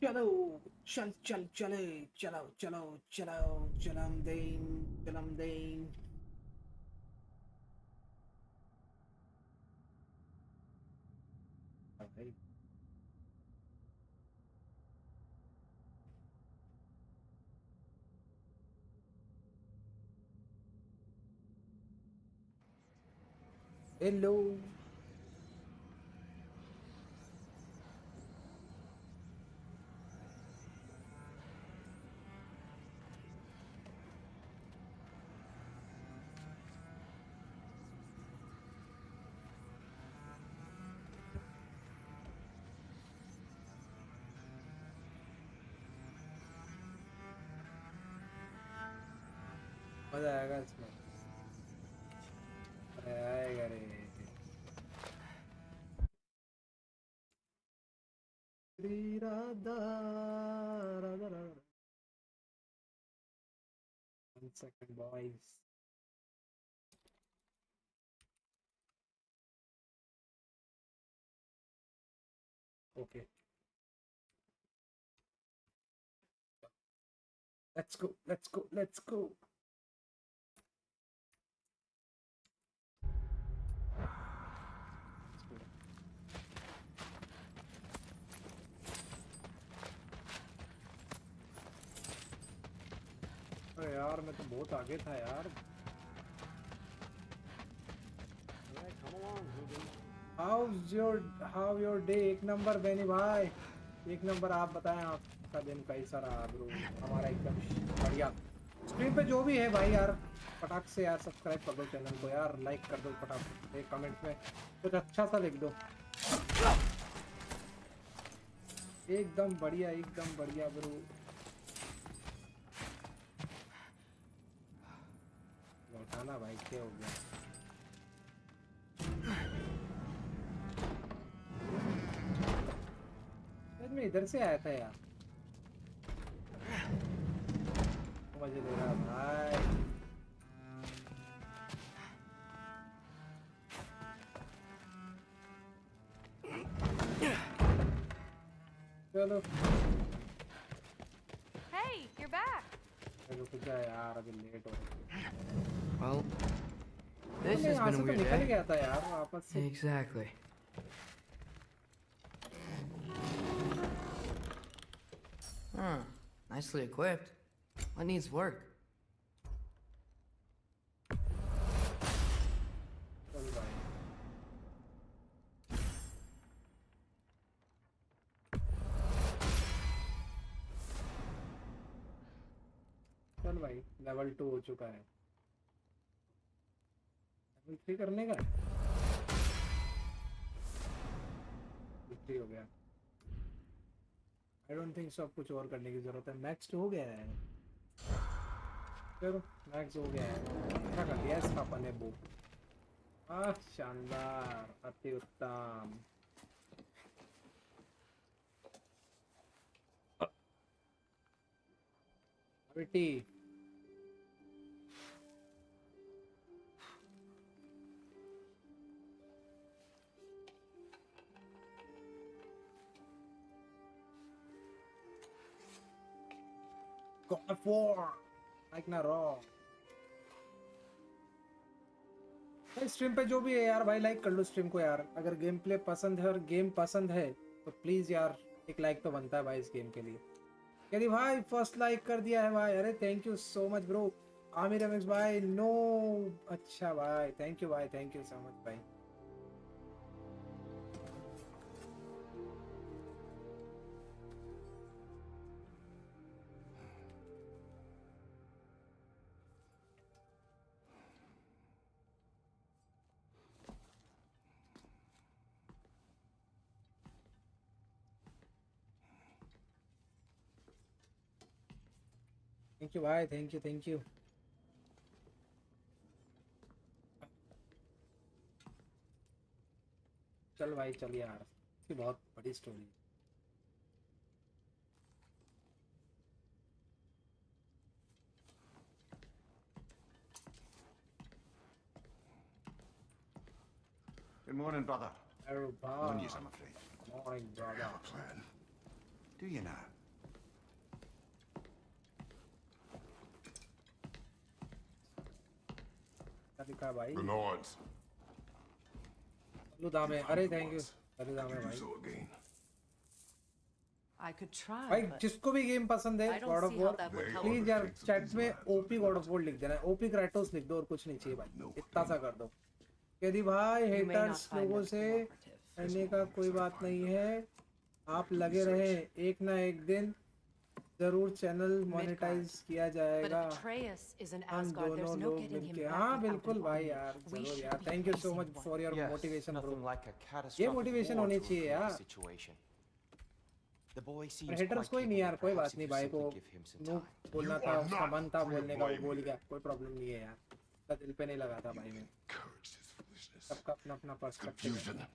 चलो चल चल चले चलो चलो चलो चलम दें भाई। हेलो मजा आएगा इसमें। अरे आएगा रे। Radha Radha Radha. 1 second boys। Okay, let's go let's go let's go। अरे यार मैं तो बहुत आगे था यार। How your day? एक नंबर बेनी भाई, एक नंबर। आप बताएं आपका दिन कैसा रहा ब्रो? हमारा एकदम बढ़िया। स्क्रीन पे जो भी है भाई यार, फटाक से यार सब्सक्राइब कर दो चैनल को यार, लाइक कर दो फटाक से, कमेंट में कुछ अच्छा सा लिख दो। एकदम बढ़िया ब्रो। लौटाना भाई, क्या हो गया? मैं इधर से आया था यार, मजे ले रहा भाई। चलो Hey, you're back. रुक जा यार, अभी लेट हो रहा Well, है। this मैं has यहाँ been a से तो weird निकल day. गया था यार वापस से। Exactly. Huh. Nicely equipped. What needs work? चल भाई, चल भाई, लेवल 2 हो चुका है। लेवल 3 करने का है। 3 हो गया। आई डोंट थिंक सब कुछ और करने की जरूरत है, नेक्स्ट हो गया है। चलो नेक्स्ट हो गया है, क्या कर दिया इसका अपन ने बुक। शानदार, अति उत्तम। बेटी God of War Ragnarok। भाई स्ट्रीम पे जो भी है यार भाई, लाइक कर लो स्ट्रीम को यार। अगर गेम प्ले पसंद है और गेम पसंद है तो प्लीज यार एक लाइक तो बनता है भाई इस गेम के लिए। यदि भाई फर्स्ट लाइक कर दिया है भाई, अरे thank you so much bro. Aamir Ramesh भाई नो, अच्छा भाई, थैंक यू भाई, थैंक यू सो मच भाई। थैंक यू भाई, थैंक यू थैंक यू। चल भाई चल यार, इसकी बहुत बड़ी स्टोरी है। Good morning, brother. अरे No भाई, news, I'm afraid. Morning Do we brother. have a plan? Do you now? क्या दिखा भाई? The Norns. चलो दामे, अरे थैंक यू, अरे दामे Do भाई. so again. I could try, भाई but जिसको भी गेम पसंद है I don't God of see how war, that would help. Please यार चैट में ओपी गॉड ऑफ वॉर लिख देना. ओपी क्रेटोस लिख दो और कुछ नहीं चाहिए भाई, इतना सा कर दो. यदि भाई You may not haters find लोगों them से cooperative. कहने का कोई बात नहीं है. आप लगे रहे, एक ना एक दिन जरूर चैनल मोनेटाइज किया But जाएगा. if Atreus is in हम Asgard, there's दोनों no लोग getting him मिलके. back हाँ without बिल्कुल an भाई army. यार, We जरूर should यार. be thank you so facing much one. For your Yes, motivation bro. nothing like a catastrophic motivation war होनी to चाहिए improve यार. the situation. The boy और seems हेटर्स quite कोई नहीं यार, capable, कोई perhaps बात नहीं. if you भाई को simply give him some no time. बोलना You था, are उसका not मन था free बोलने to का, वो blame बोल me. गया. कोई प्रॉब्लम नहीं है यार, उसका दिल पे नहीं लगा था भाई में. Encouraged his foolishness. सबका अपना अपना पर्सपेक्टिव है. Confusion.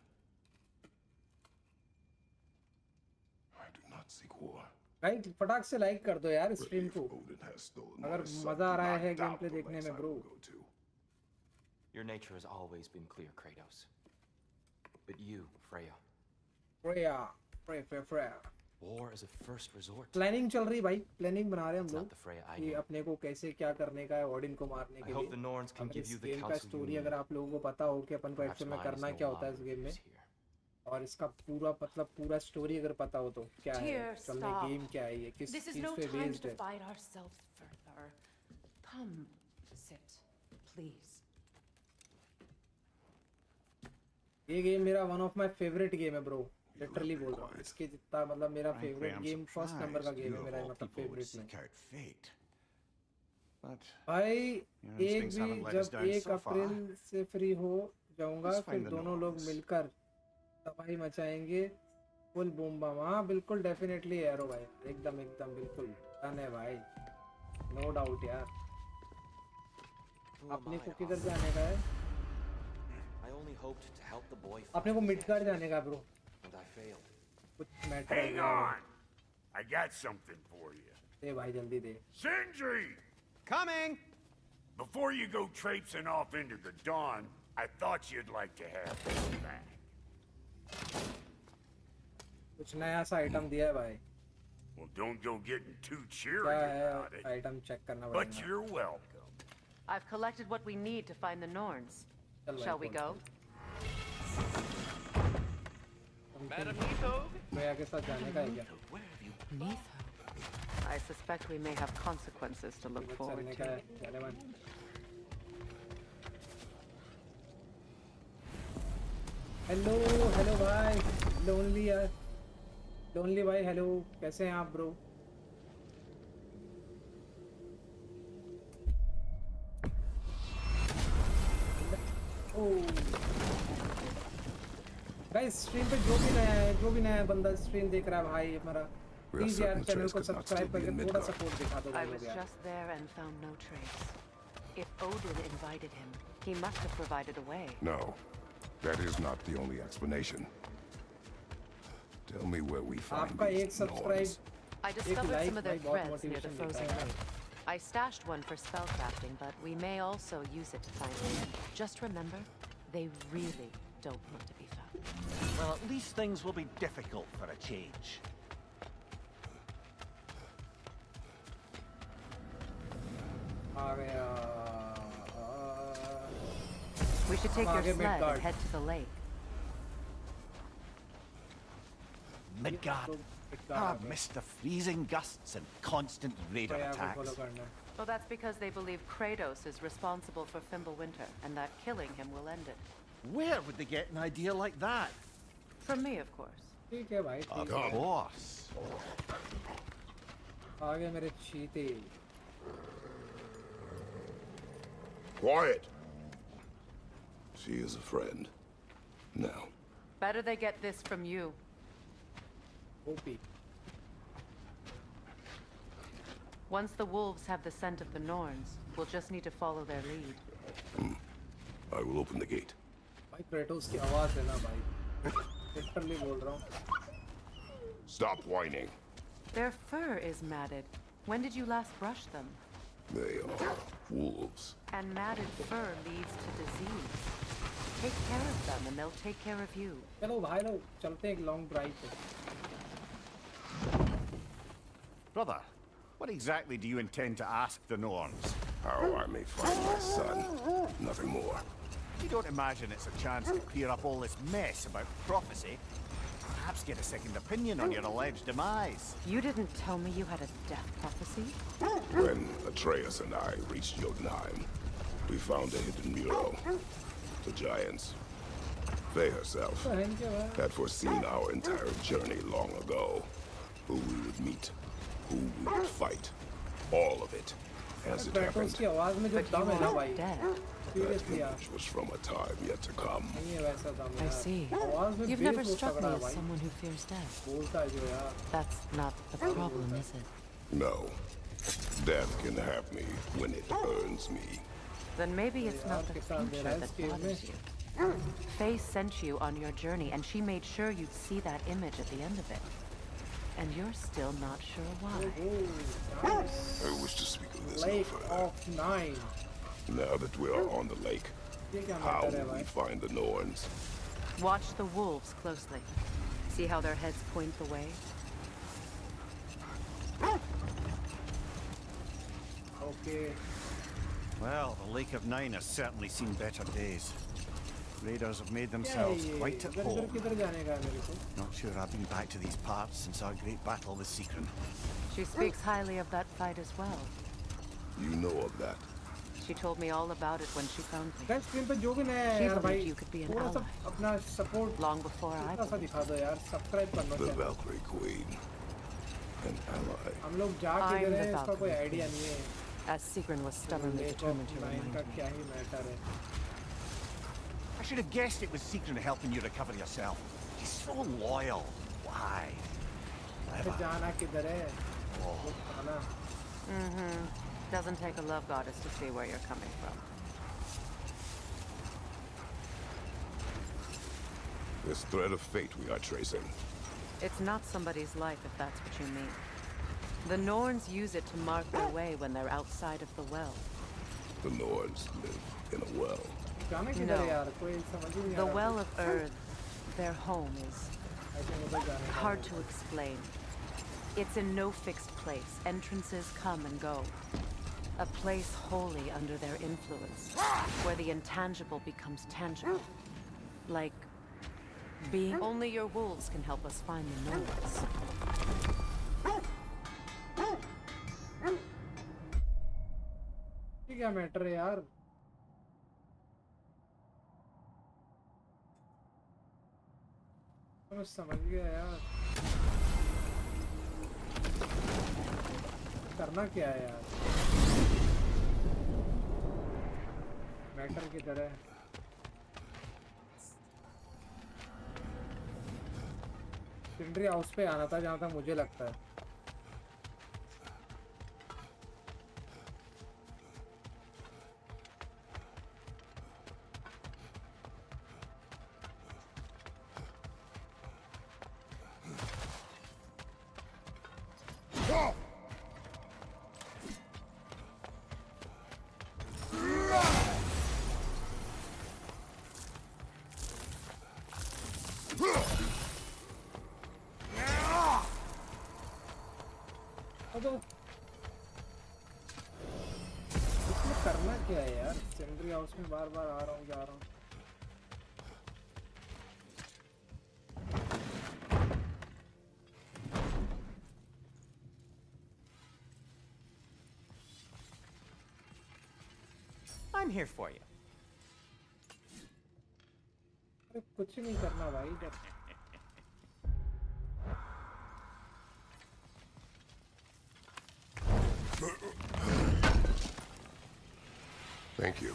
I do not seek war. भाई फटाक से लाइक कर दो यार But स्ट्रीम if को, Odin has stolen अगर my son, मजा आ रहा है I doubt game play the देखने lengths में I bro. will go to. Your nature has always been clear, Kratos. But you, Freya, Freya, Freya. war is a first resort. Planning चल रही भाई, planning बना रहे हैं It's हम not लोग the Freya I कि knew. अपने को कैसे क्या करने का है ओडिन को मारने I के hope the लिए. Norns can अगर give इस you the गेम का counsel you स्टोरी need. अगर आप लोगों को पता हो कि अपन को Perhaps एक्चुअल में mine is करना no क्या होता है इस longer गेम में, use here. और इसका पूरा मतलब पूरा स्टोरी अगर पता हो तो क्या है Dear, एक्चुअल में, stop. गेम क्या है, ये किस This is चीज no पे time बेस्ड to है. fight ourselves further. Come, sit, please. ये गेम मेरा one of my favourite game है ब्रो, लिटरली बोल रहा हूँ. इसके जितना मतलब मेरा Frankly, favourite I'm game first number का surprised गेम you है of मेरा, all मतलब people would फेवरेट में. seek out fate. But भाई your एक instincts भी haven't let us जब down 1 so far. अप्रैल से फ्री हो जाऊंगा, Let's फिर find the दोनों लोग Norns. मिलकर तबाही मचाएंगे. Full boom bam. हाँ बिल्कुल, डेफिनेटली यारो भाई, एकदम एकदम बिल्कुल डन है भाई, नो डाउट यार. Who am अपने I को to किधर offer? जाने का है? I only hoped to help the boy अपने find को his मिडगार्ड destiny, जाने का ब्रो, and I failed. कुछ matter Hang on! I got something for you. दे भाई, जल्दी दे. Sindri! Coming! Before you go traipsing off into the dawn, I thought you'd like to have this back. कुछ नया सा item दिया है भाई. Well, don't go getting too क्या cheery about है it, आइटम, चेक करना but पड़ेगा. you're welcome. I've collected what we need to find the Norns. चल भाई, Shall we खोल, go? खोल. मैं आगे साथ जाने का है क्या? Neither. I suspect we may have consequences to look forward चलने का to. है, चले मन. हेलो हेलो भाई, लोनली यार, लोनली भाई, हेलो, कैसे हैं आप ब्रो? गाइस स्ट्रीम पे जो भी नया बंदा स्ट्रीम देख रहा है भाई हमारा, We are प्लीज यार certain चैनल Atreus को could not subscribe still be करके in थोड़ा Midgard. सपोर्ट दिखा दो I भाई was लोग यार. just there and found no trace. If Odin invited him, he must have provided a way. No, that is not the only explanation. Tell me where we find आपका एक these subscribe, Norns. I discovered like some of their my bot threads near the motivation frozen देता है. lake. I stashed one for spellcrafting, but we may also use it to find him. Just remember, they really don't want to be found. Well, at least things will be difficult for a change. आ गया. We should take Come your on, get sled Midgard. and head to the lake. Midgard. Missed the freezing gusts and constant raider Freya को attacks. Follow करना है. Well, that's because they believe Kratos is responsible for Fimbulwinter, and that killing him will end it. Where would they get an idea like that? From me, of course. ठीक है भाई, Of ठीक है. course. आ गए मेरे चीते. Quiet. She is a friend. Now, Better they get this from you. OP. Once the wolves have the scent of the Norns, we'll just need to follow their lead. I will open the gate. भाई Kratos की आवाज है ना भाई, literally बोल रहा हूँ. Stop whining. Their fur is matted. When did you last brush them? They are wolves. And matted fur leads to disease. Take care of them and they'll take care of you. चलो भाई लोग चलते हैं एक long drive पे. Brother, what exactly do you intend to ask the Norns? How I may find my son. Nothing more. You don't imagine it's a chance to clear up all this mess about prophecy? Perhaps get a second opinion on your alleged demise. You didn't tell me you had a death prophecy? When Atreus and I reached Jotunheim, we found a hidden mural. The giants, Faye herself, had foreseen our entire journey long ago. Who we would meet, who we would fight, all of it, as it happened. की आवाज में जो But you दम है ना are भाई, dead. That seriously यार, image was from a time yet to come. नहीं है वैसा दम I यार. see. आवाज में You've bass never बहुत struck me तगड़ा है as भाई. someone who fears death. बोलता है जो यार. That's not the problem, is it? No. Death can have me when it earns me. Then maybe it's not the यार, किसान future मेरा that इस game bothers में. you. Faye sent you on your journey, and she made sure you'd see that image at the end of it. And you're still not sure why. Oh, nice. I wish to speak of this no Lake further. of Nine. Now that we are on the lake, ये क्या how matter है will we भाई? find the Norns? Watch the wolves closely. See how their heads point the way? Okay. Well, the Lake of Nine has certainly seen better days. Raiders have made क्या है themselves ये? quite at इधर home. किधर जाने का है मेरे को? Not sure I've been back to these parts since our great battle with Secret. She speaks highly of that fight as well. You know of that. She told me all about it when she found me. Guys, screen पे जो भी नया है She यार भाई, believed you could be an थोड़ा सा ally. अपना सपोर्ट Long before I थोड़ा सा दिखा दो यार, सब्सक्राइब करना The चाहिए. Valkyrie Queen. An ally. हम लोग जा I'm किधर the हैं इसका कोई Valkyrie. आइडिया नहीं है. As Sigrun was stubbornly Lake of determined to Nine का remind me. क्या ही मैटर है. I should have guessed it was Secret helping you recover yourself. He's so loyal. Why? अरे Clever. जाना किधर है? वो खाना. Doesn't take a love goddess to see where you're coming from. This thread of fate we are tracing. It's not somebody's life, if that's what you mean. The Norns use it to mark their way when they're outside of the well. The Norns live in a well. जाना किधर है No. यार? कोई समझ ही नहीं आ The रहा. Well of Earth, their home, is I think उधर जाने का hard है. to explain. It's in no fixed place. Entrances come and go. A place wholly under their influence, where the intangible becomes tangible. Like being... Only your wolves can help us find the Norns. ये क्या matter है यार? मैं समझ गया यार. करना क्या है यार? मैटर किधर है? सिंड्री हाउस पे आना था जहाँ तक मुझे लगता है. तो इसमें करना क्या है यार? सेंट्री हाउस में बार बार आ रहा हूँ, जा रहा हूँ. I'm here for you. अरे कुछ नहीं करना भाई. जब Thank you.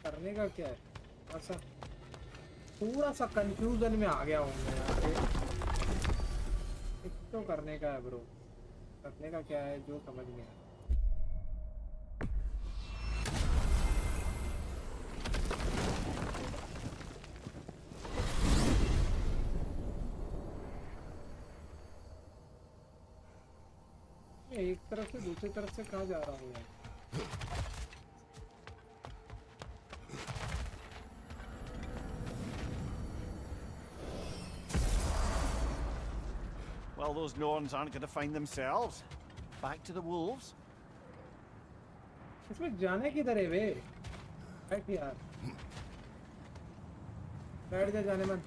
करने का क्या है? ऐसा थोड़ा सा कंफ्यूजन में आ गया हूँ मैं यहाँ पे. कुछ तो करने का है ब्रो. करने का क्या है जो समझ नहीं आया. एक तरफ से दूसरी तरफ से कहाँ जा रहा हूँ यार? Well, those Norns aren't going to find themselves. Back to the wolves. इसमें जाने किधर है वे? बैठ यार, बैठ जा, जाने मन।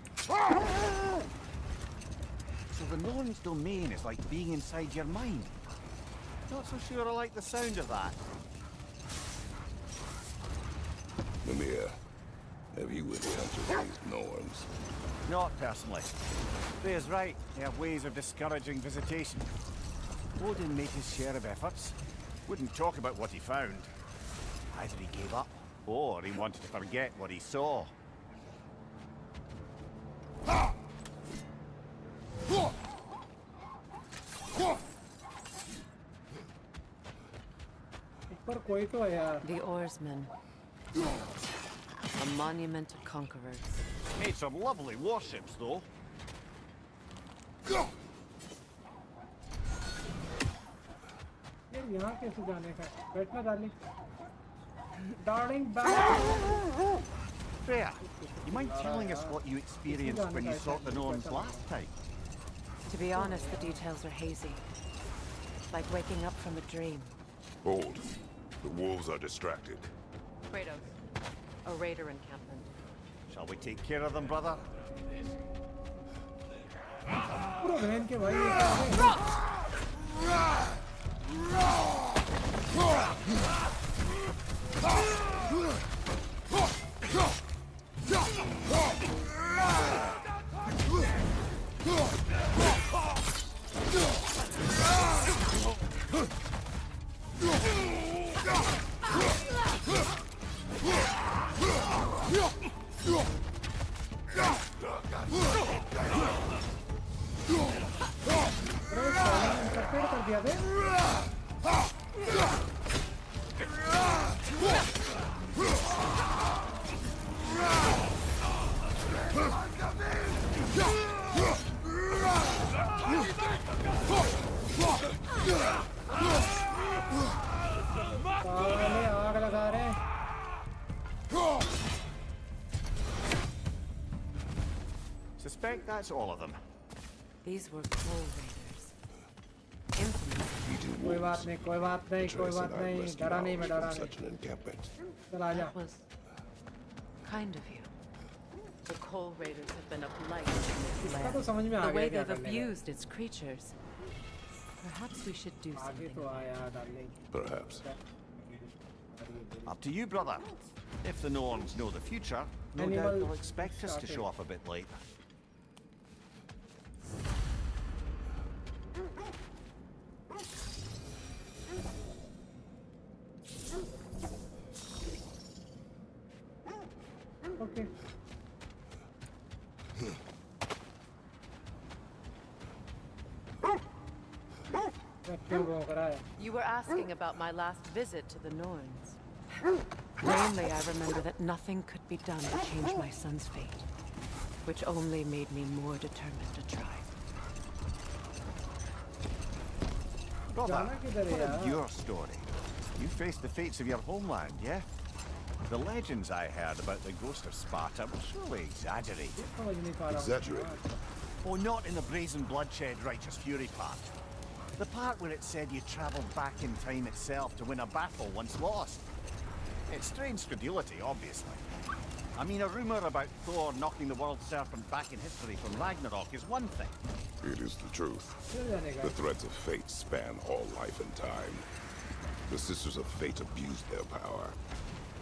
So the Norns' domain is like being inside your mind. Not so sure I like the sound of that. Mimir, have you encountered these Norns? Not personally. Freya's right. They have ways of discouraging visitation. Odin made his share of efforts. Wouldn't talk about what he found. Either he gave up, or he wanted to forget what he saw. ऊपर कोई तो है यार। The oarsmen. A monument to conquerors. Made some lovely warships, though. यार यहाँ कैसे जाने का? बैठना darling. Darling, back. Freya, you mind telling us what you experienced when you sought the Norns last time? To be honest, the details are hazy. Like waking up from a dream. Hold. The wolves are distracted. Kratos, a raider encampment. Shall we take care of them, brother? पूरा बहन के भाई ये क्या है? Interfere कर दिया बे। साले आग लगा रहे हैं। Suspect that's all of them. These were coal raiders. Infamous. Eating कोई बात wolves. नहीं, कोई बात नहीं, कोई Atreus बात and I नहीं, rescued डरा नहीं, मैं ours डरा from नहीं। such an encampment. चल आजा। That was kind of you. The coal raiders have been a blight in this इसका तो land. समझ में आ The गया way क्या they've करने का। abused its creatures. Perhaps we should do आगे something. तो आया darling. Perhaps. Up to you, brother. If the Norns know the future, no Animal doubt they'll expect us to started. show up a bit late. Okay. क्यों भौंक रहा है? You were asking about my last visit to the Norns. Mainly, I remember that nothing could be done to change my son's fate, which only made me more determined to try. Brother, जाना किधर है what of यार? your story? You faced the fates of your homeland, yeah? The legends I heard about the ghost of Sparta were surely exaggerated. समझ नहीं पा रहा हूँ। Exaggerated. Oh, not in the brazen bloodshed righteous fury part. The part where it said you travelled back in time itself to win a battle once lost. It's strange credulity, obviously. I mean, a rumour about Thor knocking the world serpent back in history from Ragnarok is one thing. It is the truth. चल जाने का। The threads of fate span all life and time. The Sisters of Fate abused their power.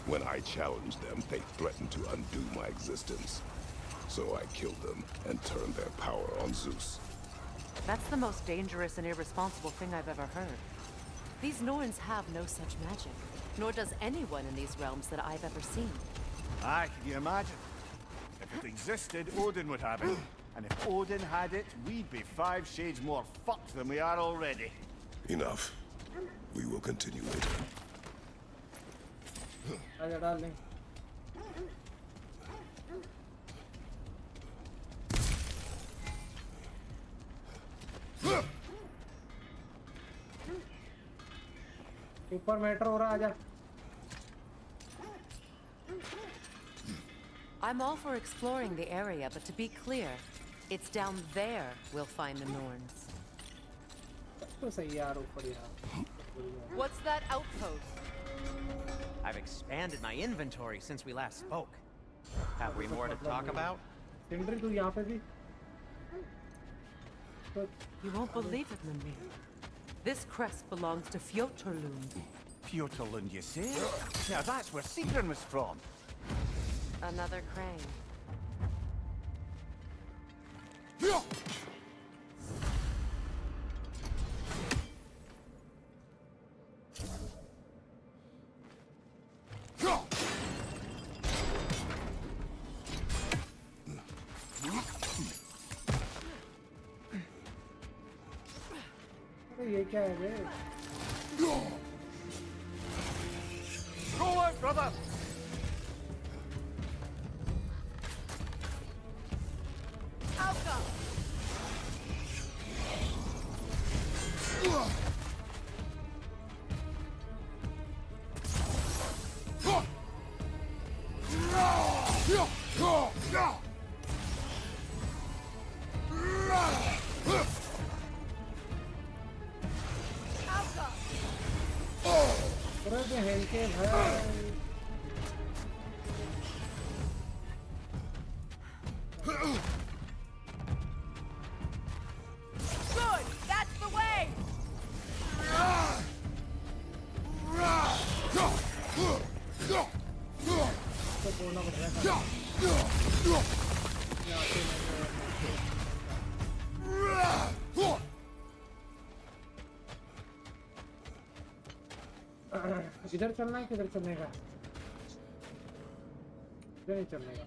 When I challenged them, they threatened to undo my existence. So I killed them and turned their power on Zeus. That's the most dangerous and irresponsible thing I've ever heard. These Norns have no such magic, nor does anyone in these realms that I've ever seen. Aye, can you imagine? If it existed, Odin would have it. And if Odin had it, we'd be 5 shades more fucked than we are already. Enough. We will continue later. आजा darling. ऊपर matter हो रहा, आजा। I'm all for exploring the area, but to be clear, it's down there we'll find the Norns. तो सही यार, ऊपर यार। What's that outpost? I've expanded my inventory since we last spoke. Have we more to talk about? सिंड्री तू यहाँ पे भी? You won't believe it, Mimir. This crest belongs to Fjotorlund. Fjotorlund, you say? Now that's where Sigrun was from. Another crane. अरे ये क्या है बे? Go out, brother! अरे बहन के भाई। Good! That's the way! तो बोलना पड़ेगा। इधर चलना है, किधर चलने का? इधर नहीं चलने का।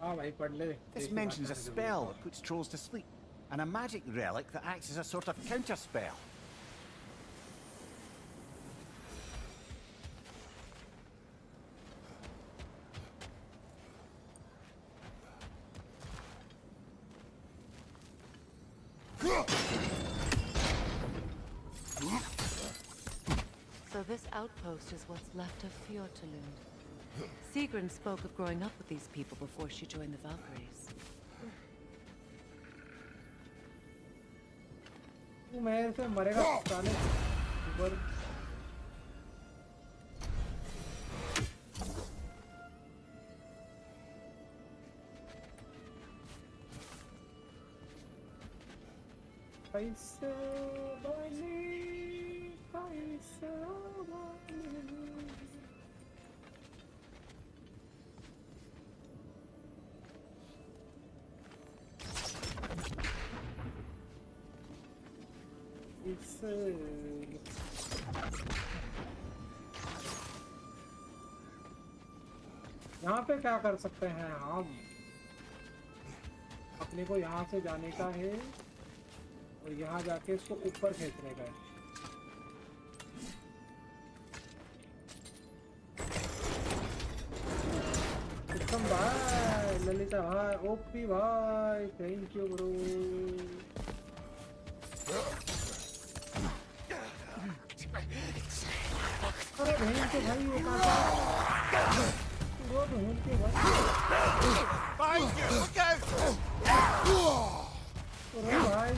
हाँ भाई पढ़ ले। This mentions a spell that puts trolls to sleep, and a magic relic that acts as a sort of counter spell. So this outpost is what's left of Fjotorlund. Sigrun spoke of growing up with these people before she joined the Valkyries. तू मेरे से मरेगा साले ऊपर। पैसे वाले पैसे वाले। यहाँ पे क्या कर सकते हैं हम? अपने को यहाँ से जाने का है और यहाँ जाके इसको ऊपर खींचने का है। उत्तम भाई, ललिता भाई, ओपी भाई, थैंक यू ब्रो। अरे बहन के भाई वो कहाँ? वो बहन के भाई। Behind you! Look out! अरे भाई,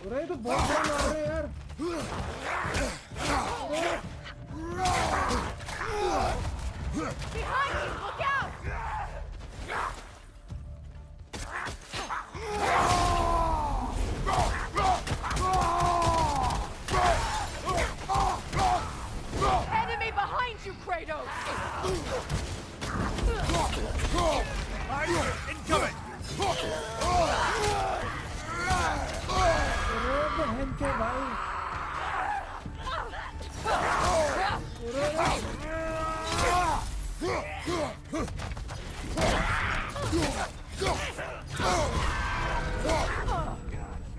अरे तो बहुत बड़ा मार रहे यार। Behind you! Look out! Enemy behind you, Kratos! Incoming! अरे बहन के भाई।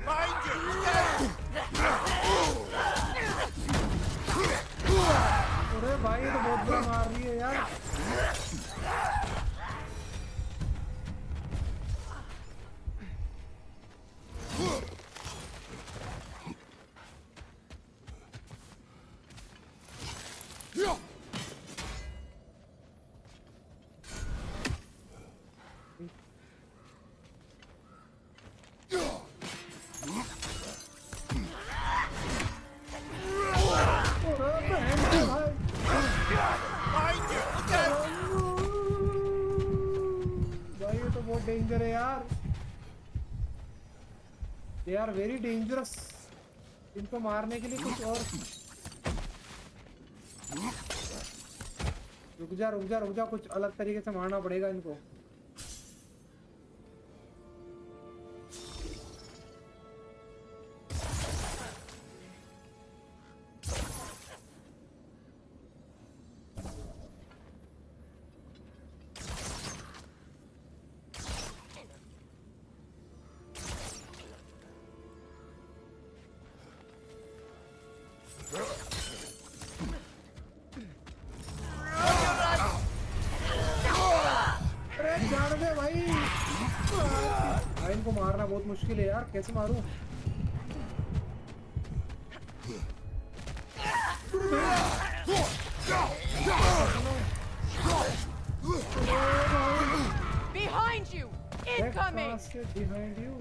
Behind you! They are very dangerous. इनको मारने के लिए कुछ और। रुक जा रुक जा रुक जा, कुछ अलग तरीके से मारना पड़ेगा इनको। इनको मारना बहुत मुश्किल है यार, कैसे मारूं? Behind you! Incoming! Behind you.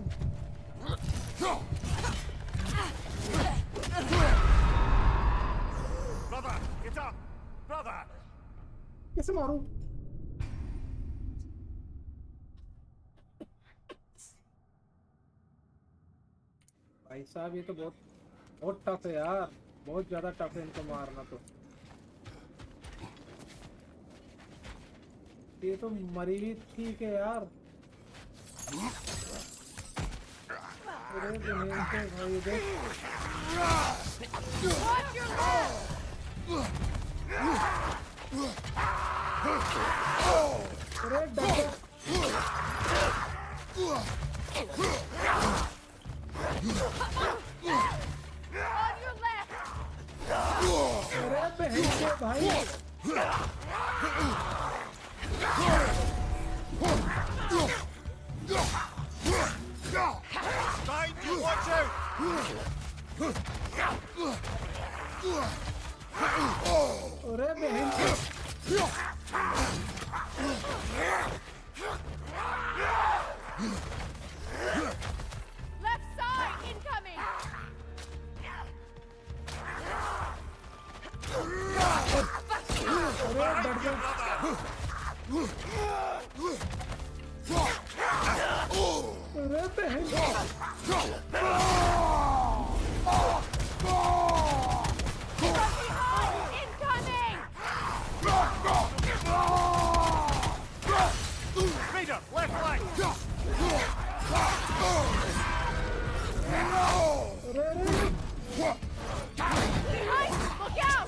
Brother, get up! Brother! कैसे मारूं? भाई साहब ये तो बहुत टफ है यार, बहुत ज्यादा टफ है इनको मारना। तो ये तो मरी हुई ठीक है यार। अरे भाई देख, अरे डर On your left! अरे बहन के भाई, Behind you, watch out! अरे बहन के Left side incoming! अरे डर जा। अरे बहन Incoming! Raider, left flank! Behind! Look out!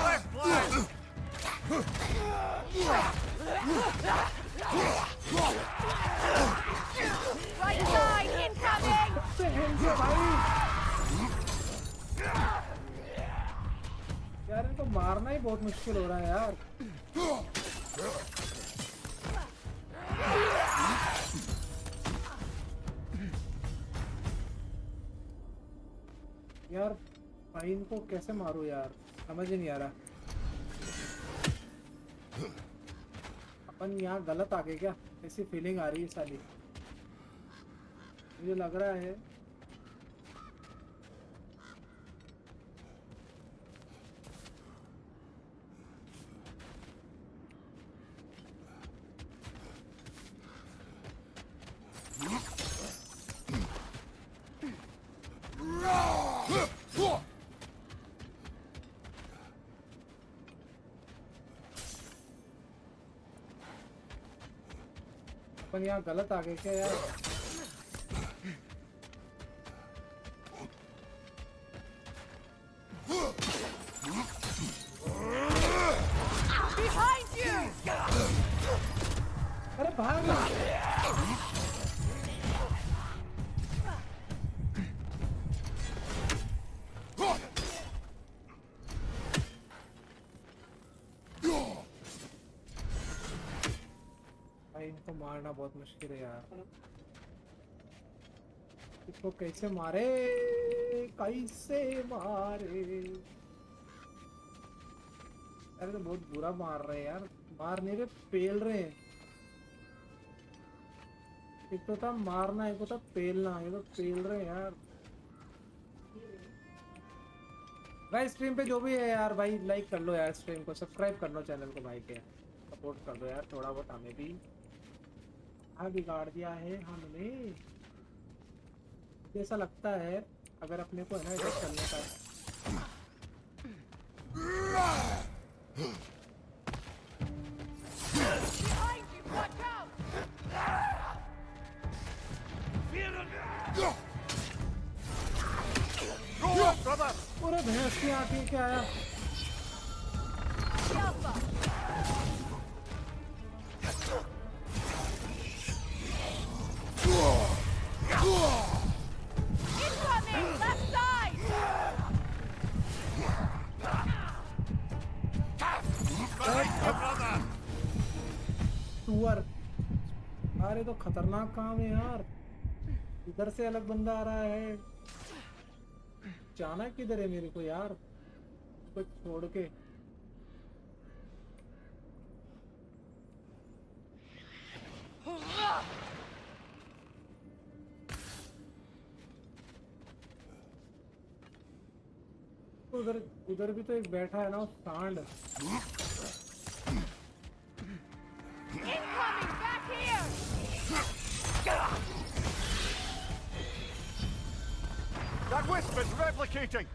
Left flank! Right side incoming! बहन के भाई, यार इनको मारना ही बहुत मुश्किल हो रहा है यार। यार भाई इनको कैसे मारूं यार, समझ ही नहीं आ रहा। अपन यहाँ गलत आ गए क्या? ऐसी फीलिंग आ रही है साली, मुझे लग रहा है। अपन यहाँ गलत आ गए क्या यार? Behind you! अरे भाग ना। भाई इनको मारना बहुत मुश्किल है यार। इसको कैसे मारे, कैसे मारे? अरे तो बहुत बुरा मार रहे हैं यार, मार नहीं रहे, पेल रहे हैं। एक तो था मारना, एक तो था पेलना, ये तो पेल रहे हैं यार। भाई स्ट्रीम पे जो भी है यार भाई लाइक कर लो यार, स्ट्रीम को सब्सक्राइब कर लो, चैनल को भाई के सपोर्ट कर दो यार थोड़ा बहुत, हमें भी। हाँ बिगाड़ दिया है हमने, ऐसा लगता है अगर अपने को है ना ऐसा करने का। पूरे भैंस की आती है क्या यार? टूअर, अरे तो खतरनाक काम है यार। इधर से अलग बंदा आ रहा है, जाना किधर है मेरे को यार, कुछ छोड़ के। उधर उधर भी तो एक बैठा है ना सांड। That wisp is replicating!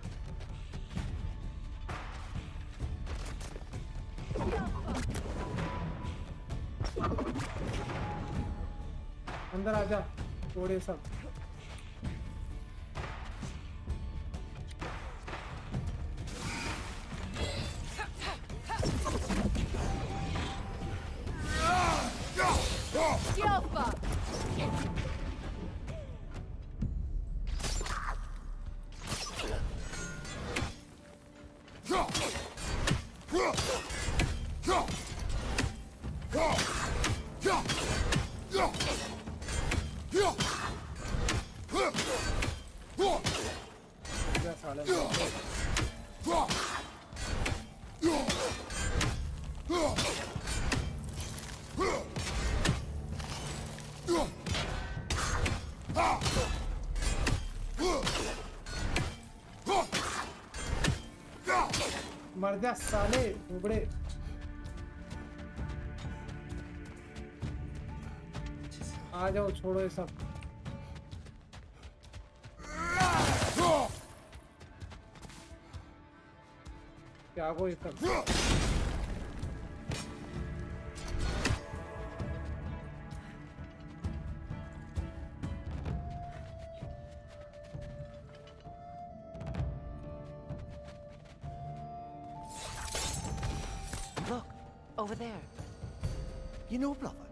अंदर आजा, थोड़े सब। मर जा साले उबड़े। आ जाओ, छोड़ो ये सब। क्या को ये सब? Over there. You know, brother,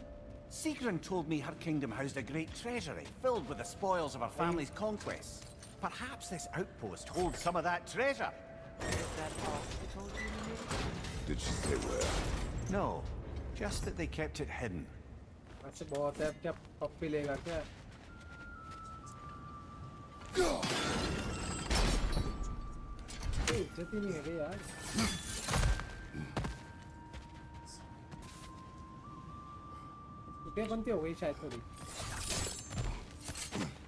Sigrun told me her kingdom housed a great treasury filled with the spoils of her family's conquests. Perhaps this outpost holds some of that treasure. Is that all she told you? Did she say where? No, just that they kept it hidden. ऐसे बहुत है, अब क्या पप्पी लेगा क्या? इज्जत ही नहीं है यार। क्या बनती हो गई शायद थोड़ी,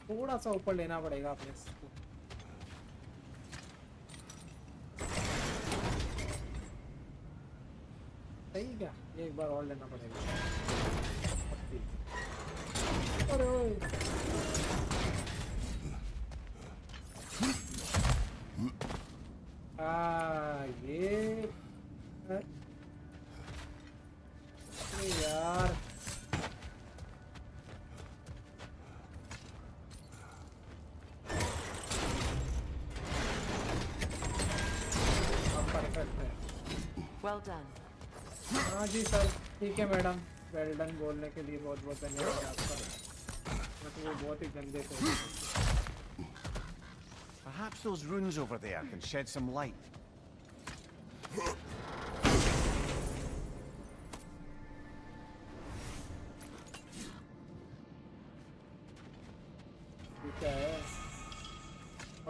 थोड़ा सा ऊपर लेना पड़ेगा अपने को। सही क्या, एक बार और लेना पड़ेगा। अरे ओए ये यार Well done. हाँ जी सर, ठीक है मैडम, वेल डन बोलने के लिए बहुत बहुत धन्यवाद आपका। मतलब वो बहुत ही गंदे थे। Perhaps those runes over there can shed some light.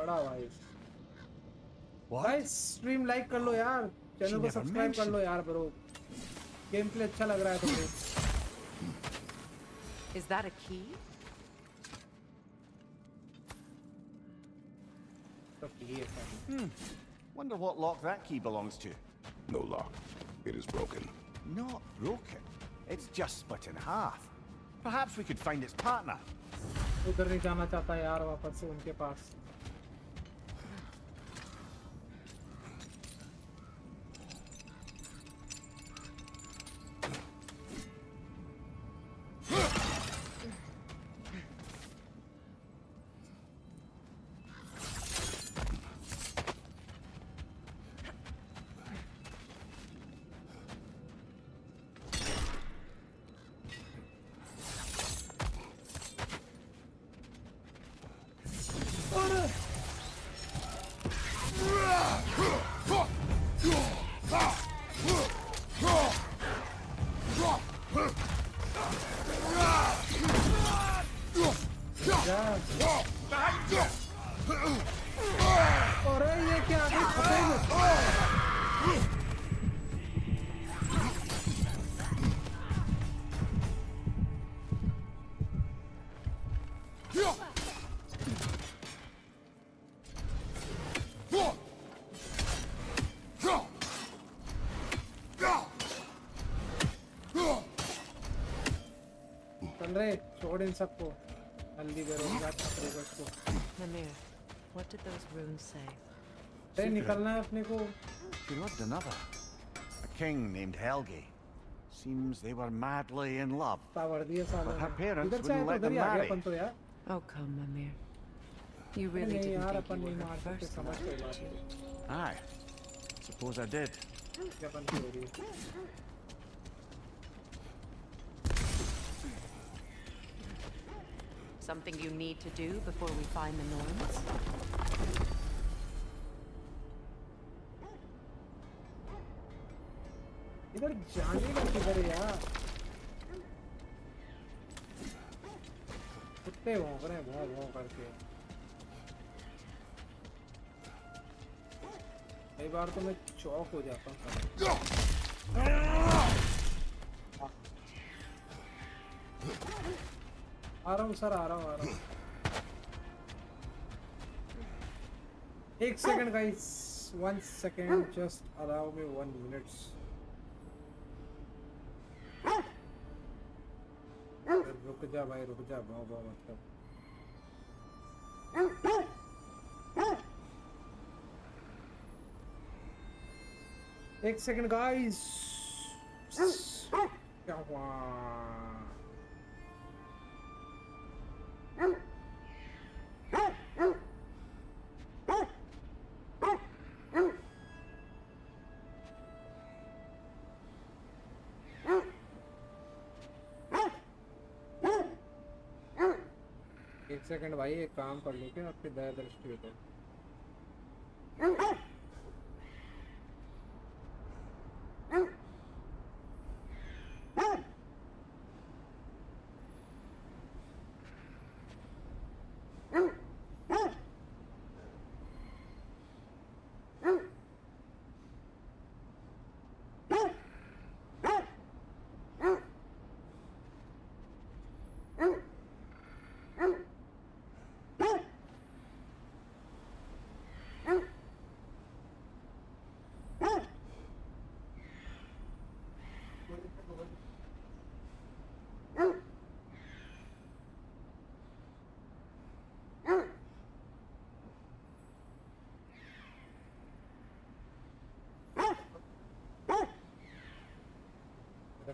पड़ा भाई। What? भाई स्ट्रीम लाइक कर लो यार, चैनल को never सब्सक्राइब कर लो यार ब्रो, गेम प्ले अच्छा लग रहा है तुमको। Is that a key? तो ये है। Wonder what lock that key belongs to. No lock. It is broken. Not broken. It's just split in half. Perhaps we could find its partner. उधर नहीं जाना चाहता यार वापस से उनके पास। अरे ये क्या आगे चल रहे, छोड़ इन सबको, हल्दी बेरोजगार छात्रों को इसको। Mimir, what did those runes say? अरे निकलना है अपने को। She loved another. A king named Helgi. Seems they were madly in love. Power दिए सालों But her ने। parents इधर से आए wouldn't तो let उधर them ही आ गए marry. अपन तो यार। Oh, come, Mimir. You really नहीं didn't यार think अपन you नहीं were मार her सकते, first समझ love, कोई did बात you? नहीं। Aye. Suppose I did. ये अपन की हो रही है। Something you need to do before we find the Norns? इधर जाने का किधर है यार? कुत्ते भौंक रहे हैं भौं भौं करके। कई बार तो मैं चौक हो जाता हूँ। आ रहा हूँ सर, आ रहा हूँ। एक second guys, 1 second, just allow me 1 minute. रुक जा भाई, रुक जा, भौं भौं मतलब। एक सेकंड गाइस, क्या हुआ? एक सेकंड भाई, एक काम कर लो क्या आपकी दया दृष्टि हो तो।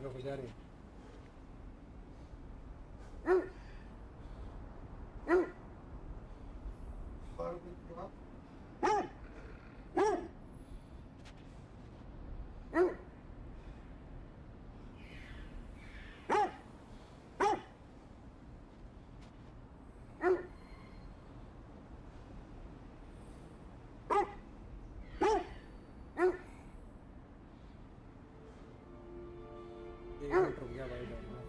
रुक जा रही। रुक गया भाई डरना।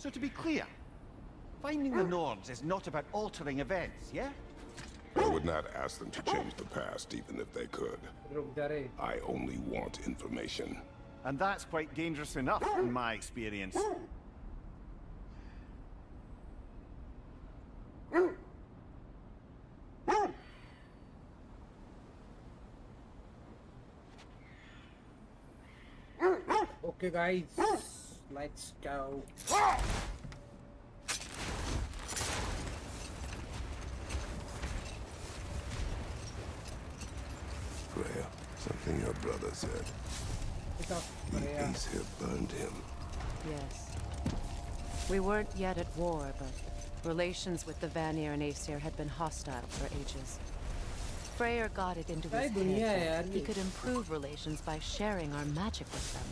So to be clear, finding the Norns is not about altering events, yeah? I would not ask them to change the past, even if they could. रुक जा रे. I only want information. And that's quite dangerous enough, in my experience. Okay, guys, let's go. Freya, something your brother said. Pick up The Freya. ace here burned him. Yes. We weren't yet at war, but relations with the Vanir and Aesir had been hostile for ages. Freyr got it into his दुनिया है head यार that he ये. could improve relations by sharing our magic with them.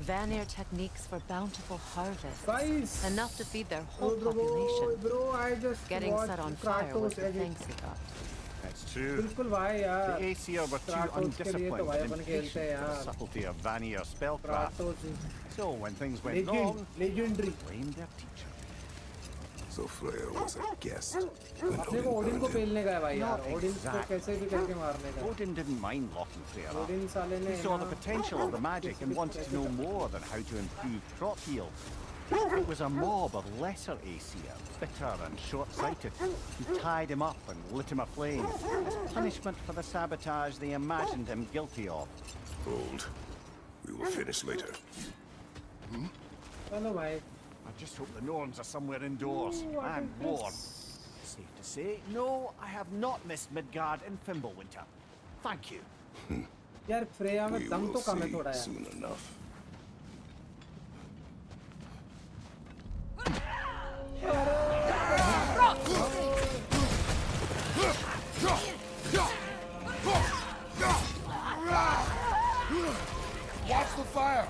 Vanir techniques for bountiful harvests. Guys, Enough to feed their whole bro, population. bro, I just Getting watched set on fire was Kratos the edit. thanks he got. That's true. बिल्कुल भाई यार. The Aesir were too Kratos के लिए तो undisciplined भाई and अपन खेलते हैं impatient for the यार. subtlety of Vanir spellcraft. Kratos So when things went wrong, legendary. blamed their teacher. So Freya was a guest when अपने को Odin ओडिन को burned him. पेलने का है भाई यार. Not ओडिन को exactly. कैसे भी करके मारने का. Odin didn't mind locking Freya up. Odin साले ने He saw the ना potential of the magic and wanted to know more than how to improve crop yield. It was a mob of lesser Aesir, bitter and short-sighted, who tied him up and lit him aflame as punishment for the sabotage they imagined him guilty of. Hold. We will finish later. चलो भाई. I just hope the Norns are somewhere indoors Ooh, I and think warm. this- Safe to say, no, I have not missed Midgard in Fimbulwinter. Thank you. यार Freya में We दम will तो कम है see थोड़ा यार. soon enough. Watch the fire!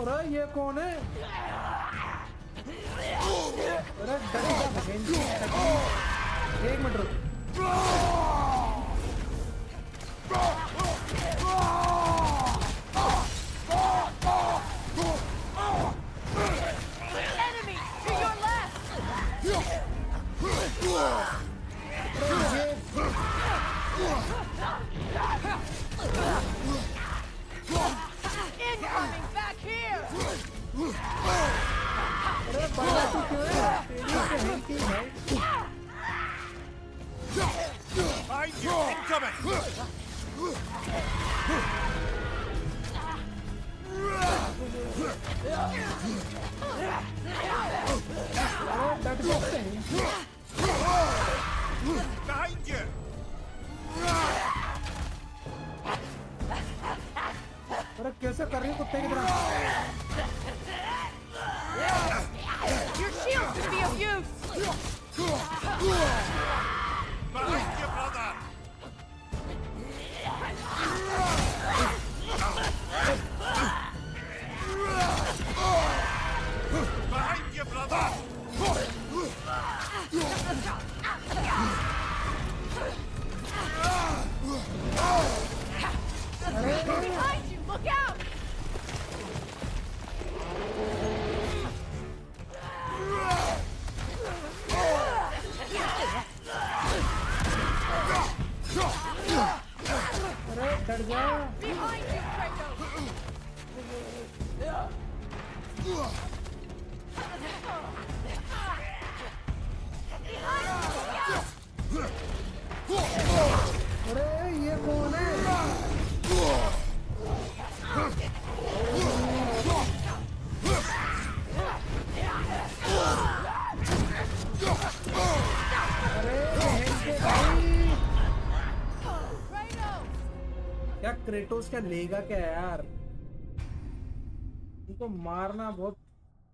अरे ये कौन है? अरे डर जा भगेंजी. एक मिनट रुक. Enemy to your left! Incoming back here! अरे बड़ा तू क्यों है? तेरी से हिलती है. Behind you! Incoming! अरे डट सकते हैं. Behind you! अरे कैसे कर रही है कुत्ते की तरह? Your shield could be of use! Behind you, brother! Behind you, brother! Behind you! Look out! अरे डर जा. Behind you, Kratos! अरे ये कौन है? अरे बहन के भाई. क्या क्रेटोस क्या लेगा क्या यार? उनको मारना बहुत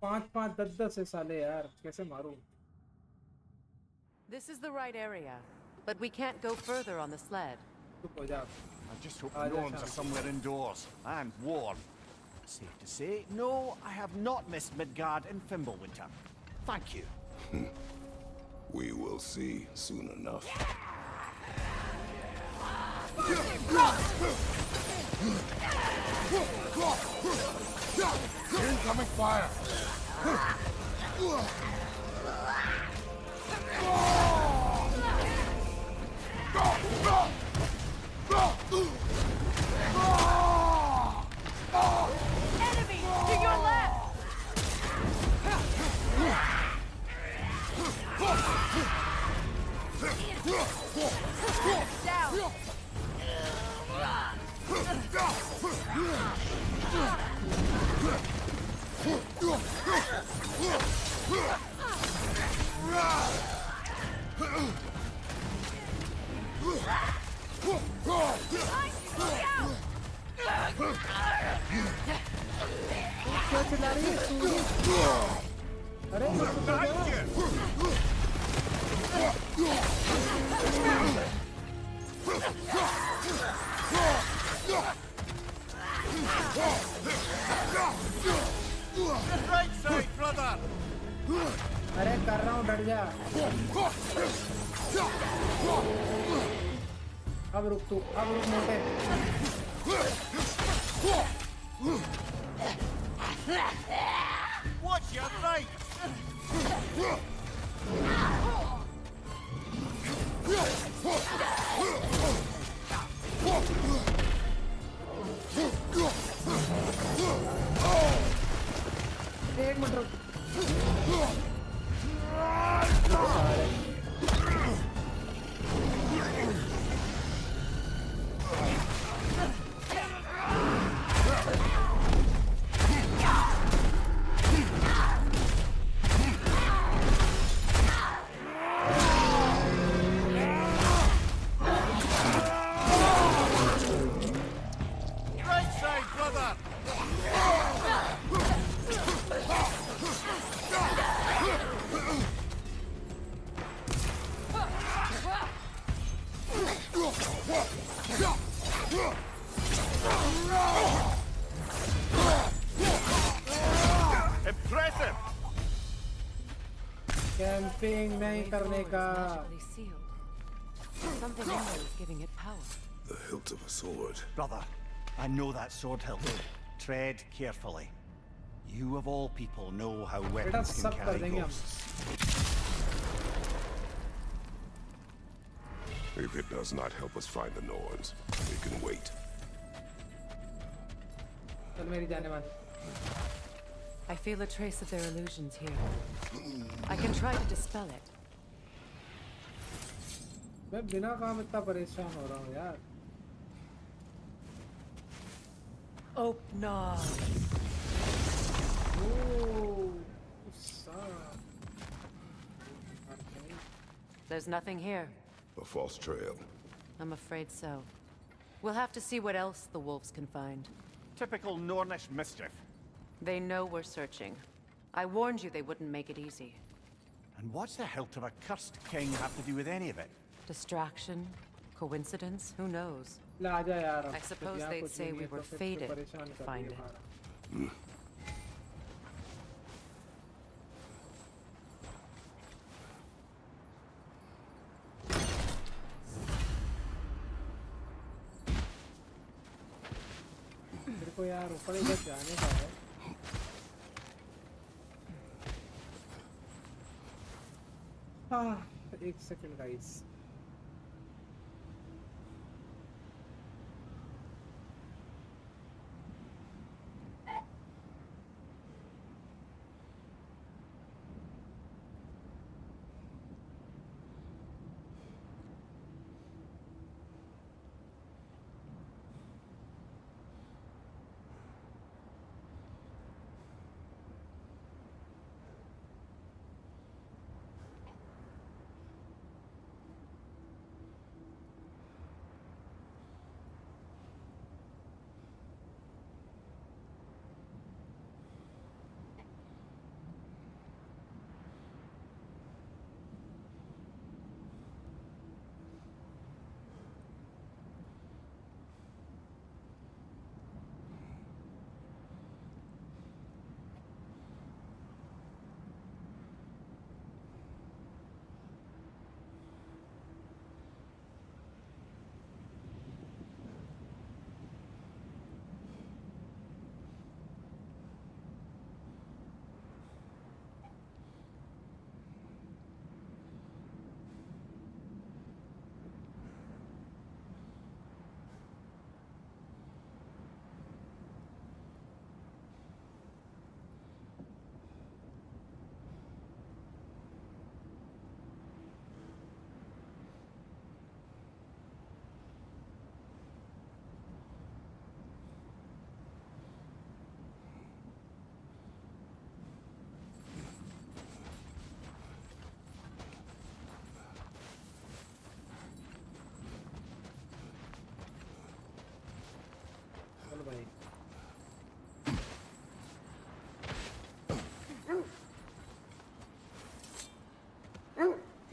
5-5 10-10 है साले यार. कैसे मारूं? This is the right area, but we can't go further on the sled. चुप हो जा. I just hope Ah, the that's Norns are fine. somewhere indoors and warm. Safe to say, no, I have not missed Midgard in Fimbulwinter. Thank you. We will see soon enough. Incoming fire! Enemy! To your left! Down! क्या चिल्ला रही है सूरी? अरे Right side, brother! अरे कर रहा हूँ, डट जा। अब रुक तू, अब रुक मोटे। Watch your right! एक मिनट रुक। Right side, brother! Impressive! Camping नहीं करने का। Magically sealed. Something in there is giving it power. The hilt of a sword. Brother, I know that sword hilt. Tread carefully. You of all people know how बेटा weapons can सब कर carry देंगे हम। ghosts. If it does not help us find the Norns, we can wait. चल मेरी जाने मान। I feel a trace of their illusions here. I can try to dispel it. मैं बिना काम इतना परेशान हो रहा हूँ यार। Open. There's nothing here. A false trail. I'm afraid so. We'll have to see what else the wolves can find. Typical Nornish mischief. They know we're searching. I warned you they wouldn't make it easy. And what's the hilt of a cursed king have to do with any of it? Distraction? Coincidence? Who knows? ले आजा यार। I suppose यहाँ they'd कुछ say नहीं we है, were तो फिर fated परेशान to कर find दिया it. हमारा। मेरे को यार ऊपर इधर जाने का है। हाँ, एक second guys.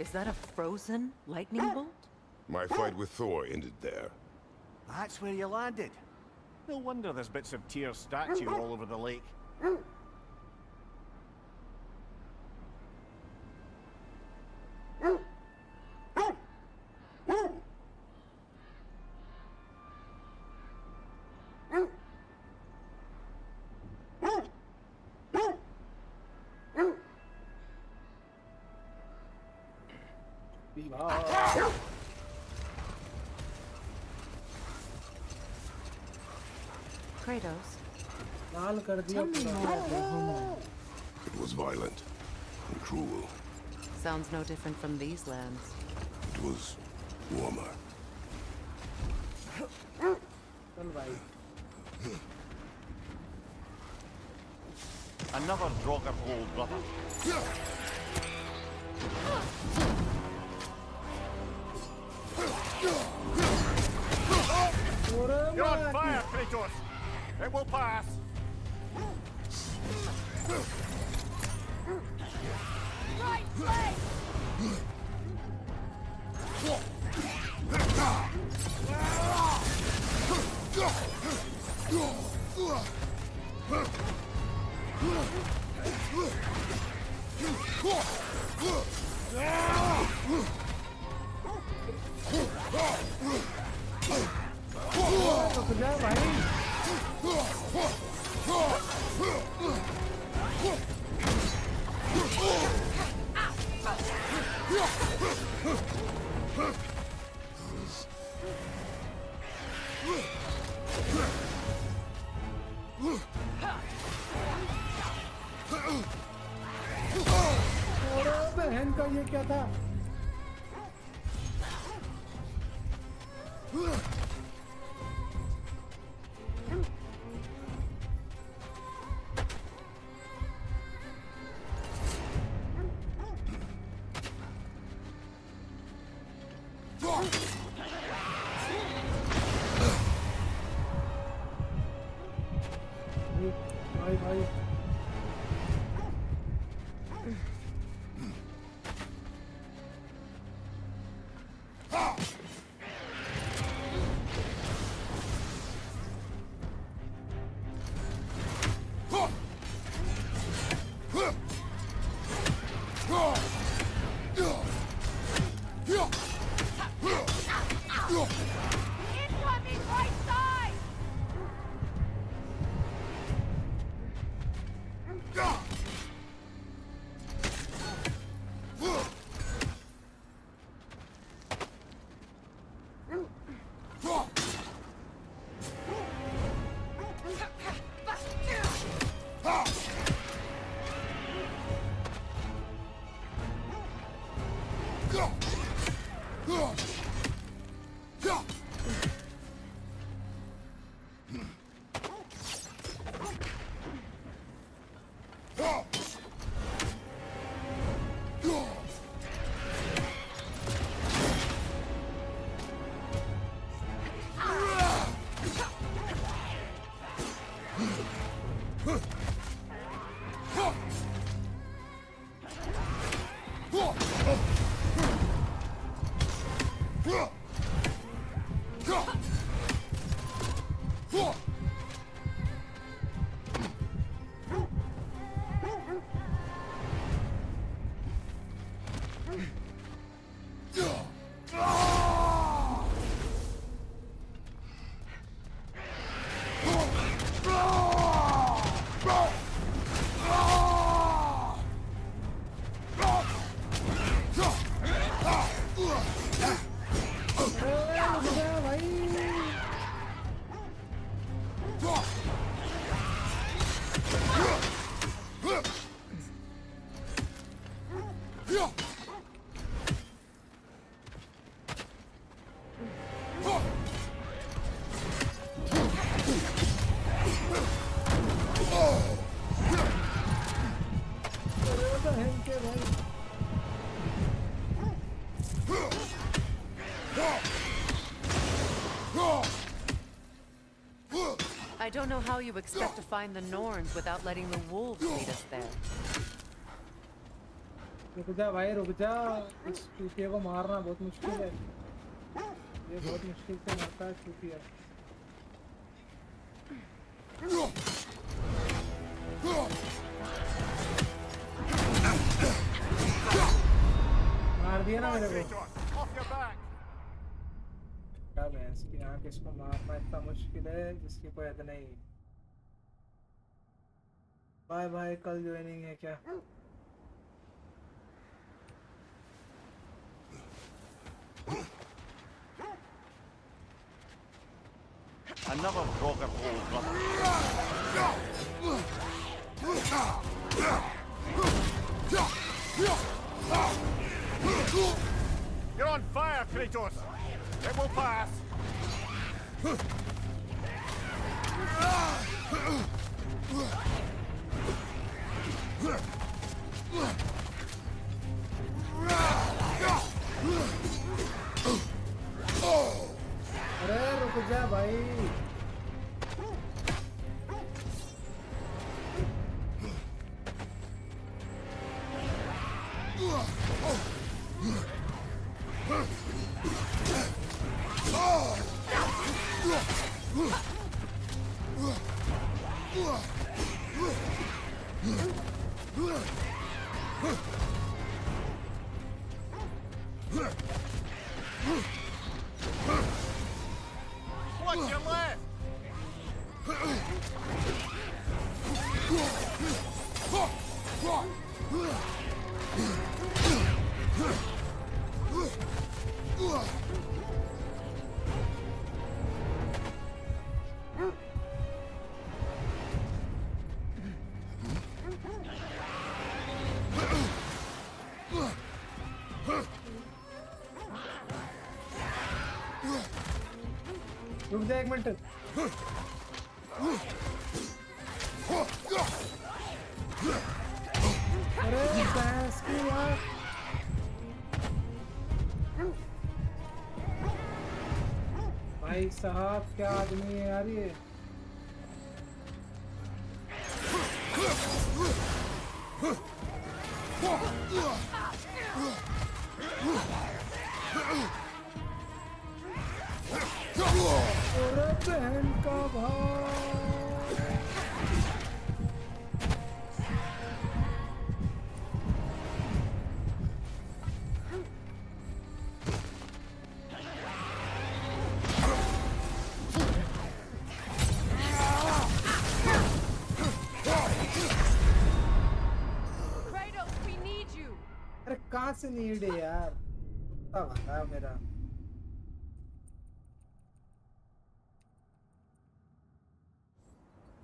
Is that a frozen lightning bolt? My fight with Thor ended there. That's where you landed. No wonder there's bits of Tyr's statue all over the lake. Kratos, लाल कर दिया tell me पूरा। more of your homeland. It was violent and cruel. Sounds no different from these lands. It was warmer. चल भाई। Another Draugr hole, brother. You're on fire, Kratos! It will pass! Right leg! रुक जा भाई। अरे बहन का ये क्या था? भाई भाई Incoming right side! I don't know how you expect to find the Norns without letting the wolves lead us there. रुक जा भाई रुक जा, इस चूतिया को मारना बहुत मुश्किल है, ये बहुत मुश्किल से मरता है चूतिया। मार दिया ना मेरे को। क्या भैंस की आंख, इसको मारना इतना मुश्किल है जिसकी कोई हद नहीं। बाय बाय, कल ज्वाइनिंग है क्या? Another rocket hole, brother. You're on fire, Kratos. It will pass. अरे रुक जा भाई। What's your left? रुक जा एक मिनट। अरे भैंस की यार, भाई साहब क्या आदमी है यार ये। अरे बहन का भाई, Kratos, we need you. अरे कहाँ से नीड है यार, कुत्ता भागा है मेरा।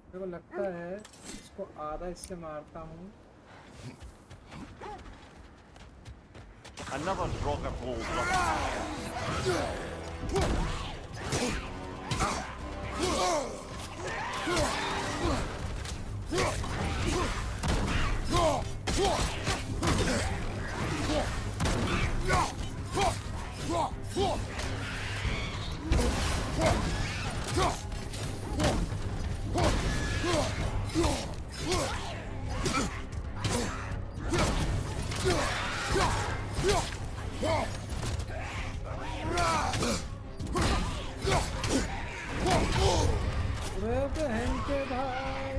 मेरे को लगता है इसको आधा इससे मारता हूँ। Another rocket hole, brother. अरे बहन के भाई,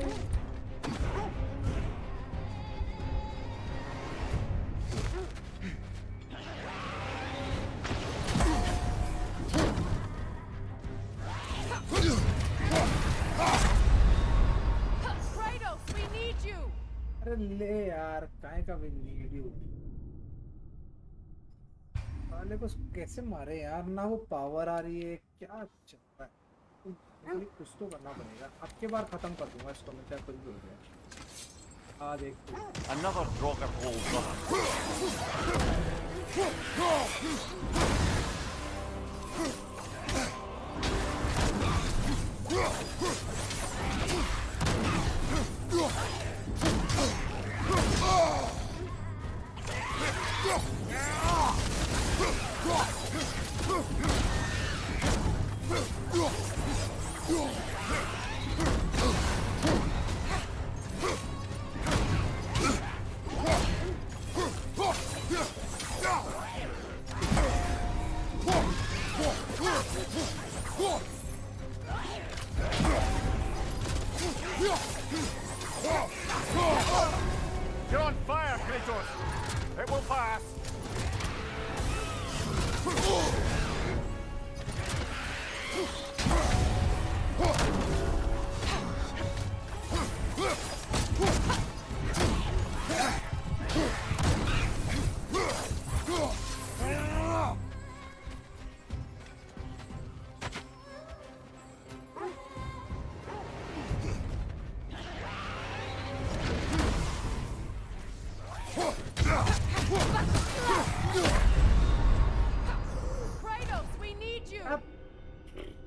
Kratos, we need you. अरे ले यार, काहे का भी वीडियो वाले को कैसे मारे यार, ना वो पावर आ रही है, क्या चल रहा है। कुछ तो करना पड़ेगा, अब के बार खत्म कर दूंगा इसको मैं, चाहे कुछ भी हो जाए। आज एक Another rocket hole, brother. You're on fire, Kratos! It will pass! Kratos, we need you!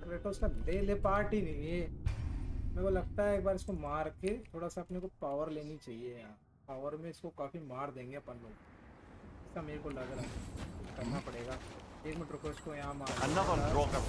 Kratos का ले पार्ट ही नहीं है। मेरे को लगता है एक बार इसको मार के थोड़ा सा अपने को पावर लेनी चाहिए यार। पावर में इसको काफी मार देंगे अपन लोग, ऐसा मेरे को लग रहा है। करना पड़ेगा। एक मिनट रुको, इसको यहाँ मार। Another rock of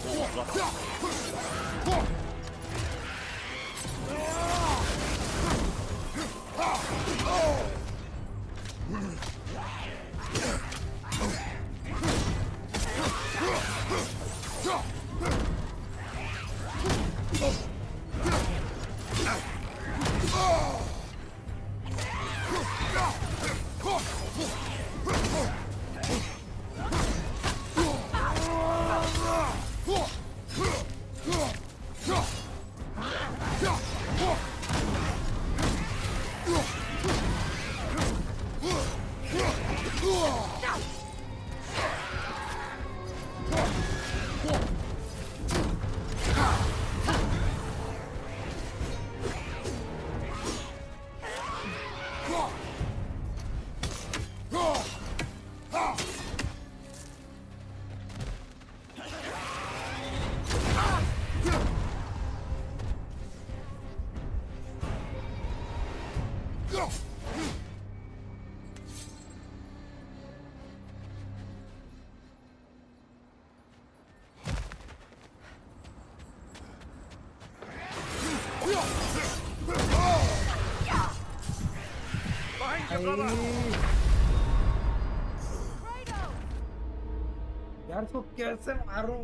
यार इसको कैसे मारूं?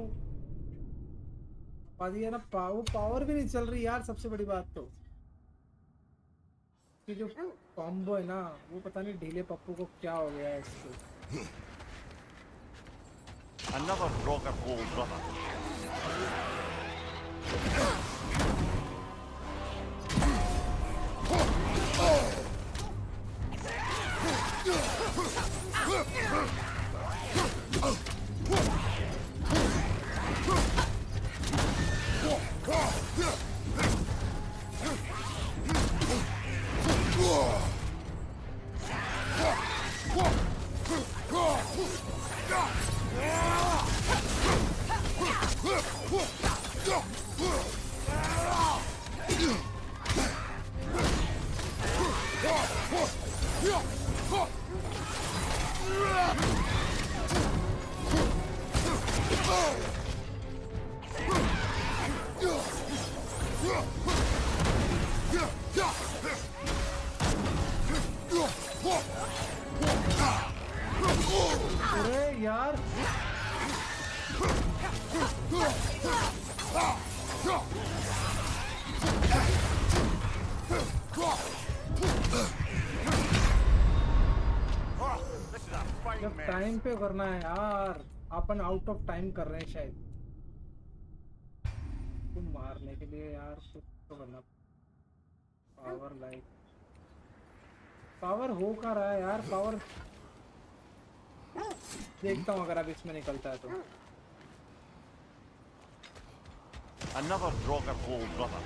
दिया ना, पावर भी नहीं चल रही यार। सबसे बड़ी बात तो कि जो कॉम्बो है ना, वो पता नहीं ढीले पप्पू को क्या हो गया है इसको। Another rock of gold, brother. अरे यार जब टाइम पे करना है यार, अपन आउट ऑफ टाइम कर रहे हैं शायद। तुम मारने के लिए यार कुछ तो करना। पावर लाइक पावर हो का रहा है यार। पावर देखता हूँ अगर अब इसमें निकलता है तो। Another rock of gold, brother.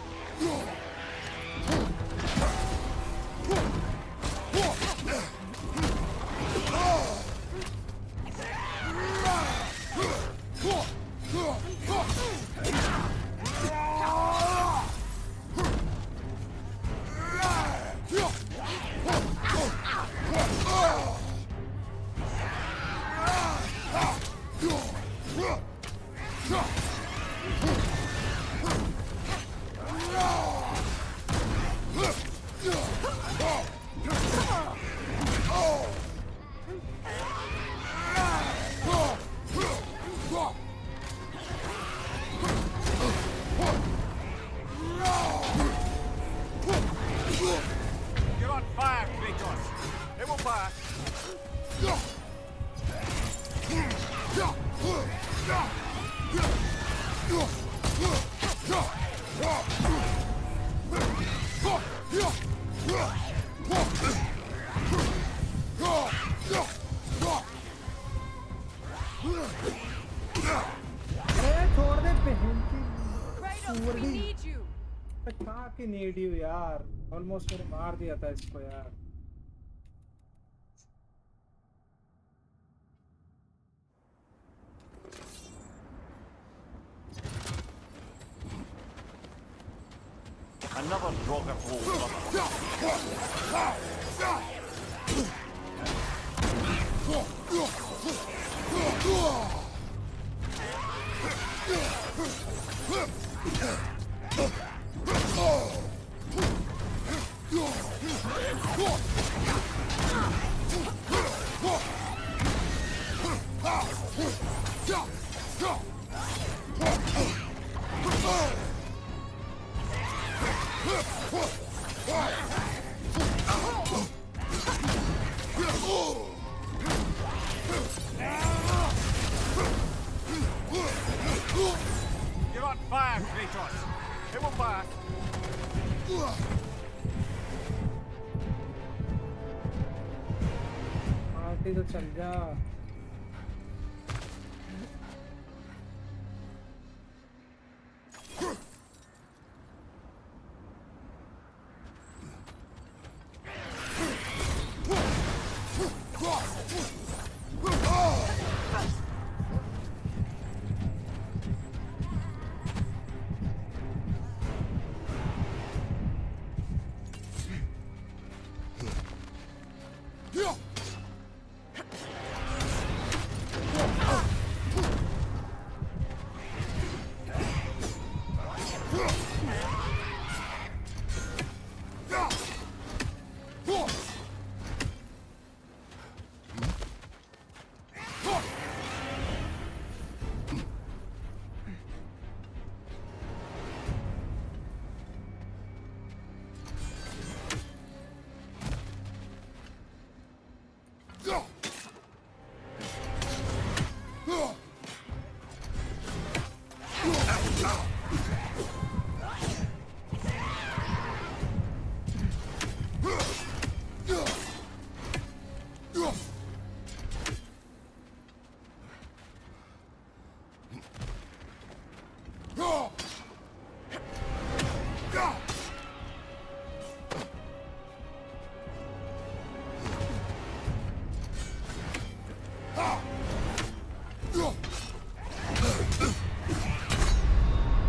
अरे छोड़ दे बहन की Kratos, we सुअरनी। need you! कहाँ की नीड यू यार, ऑलमोस्ट मैंने मार दिया था इसको यार। Another rocket hole, You're on fire, Kratos! It will pass! आते तो चल जा।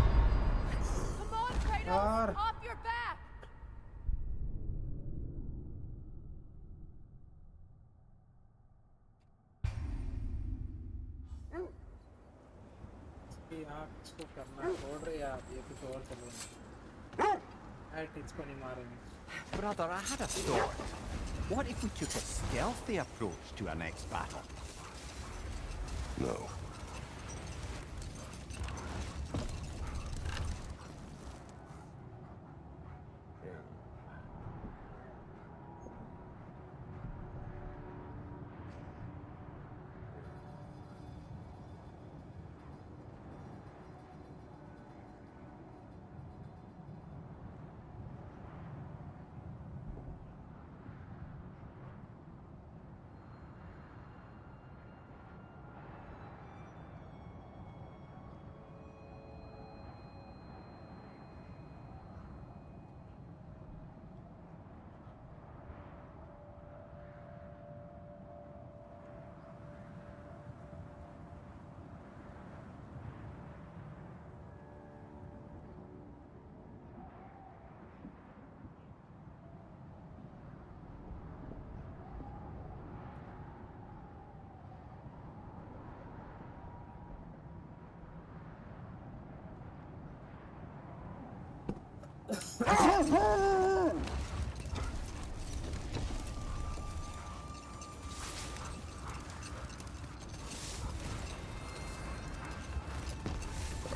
Come on, Kratos! Off your back! यहाँ इसको करना छोड़ रहे यार, ये कुछ और चलो। ऐट इसको नहीं मारेंगे। Brother, I had a thought. What if we took a stealthy approach to our next battle? No.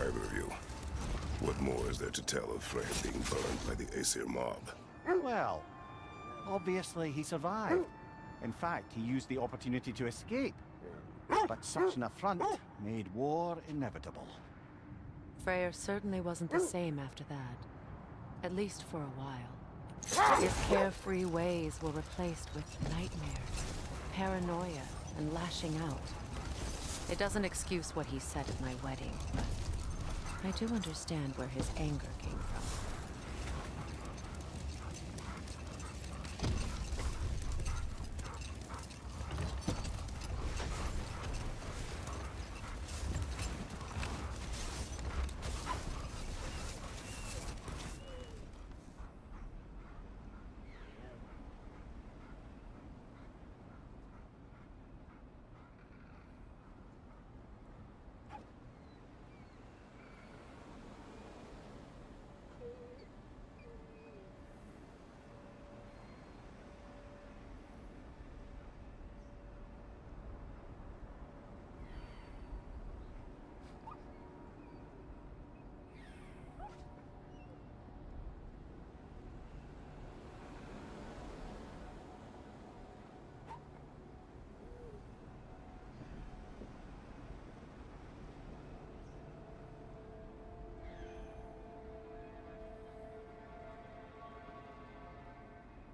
Either of you. What more is there to tell of Freya being burned by the Aesir mob? Well, obviously he survived. In fact, he used the opportunity to escape. But such an affront made war inevitable. Freyr certainly wasn't the same after that. At least for a while. His carefree ways were replaced with nightmares, paranoia, and lashing out. It doesn't excuse what he said at my wedding, but I do understand where his anger came from.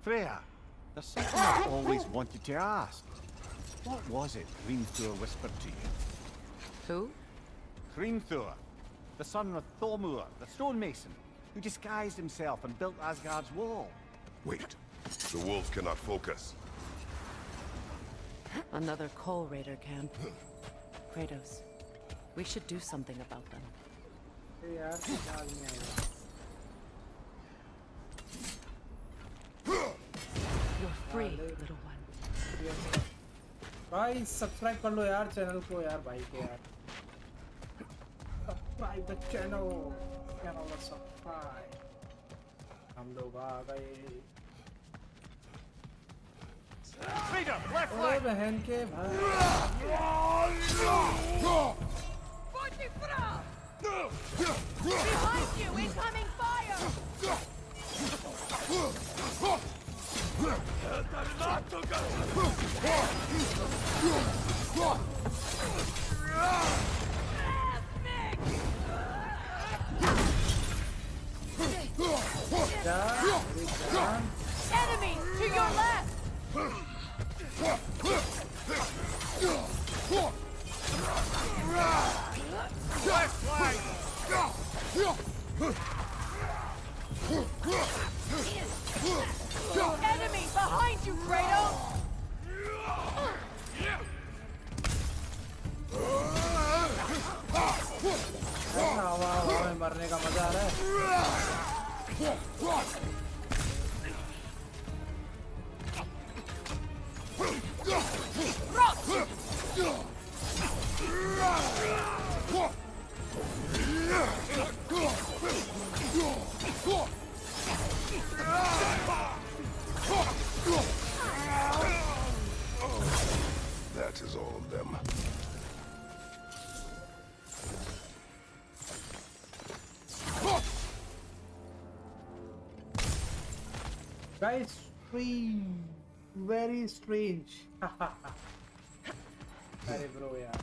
Freya, there's something I've always wanted to ask. What was it Hrimthur whispered to you? Who? Hrimthur, the son of Thormur, the stonemason, who disguised himself and built Asgard's wall. Wait. The wolves cannot focus. Another Coal Raider camp. Kratos, we should do something about them. ये यार दिमाग में आएगा। You're free, little one. भाई subscribe कर लो यार channel को यार भाई के यार। सब्सक्राइब द चैनल, चैनल को सब्सक्राइब। हम लोग आ गए। ओए बहन के भाई। Behind you, incoming fire! Enemy to your left! Enemy behind you, Kratos! हवा में मरने का मजा आ रहा है। That is all of them. Guys, strange, very strange. अरे ब्रो यार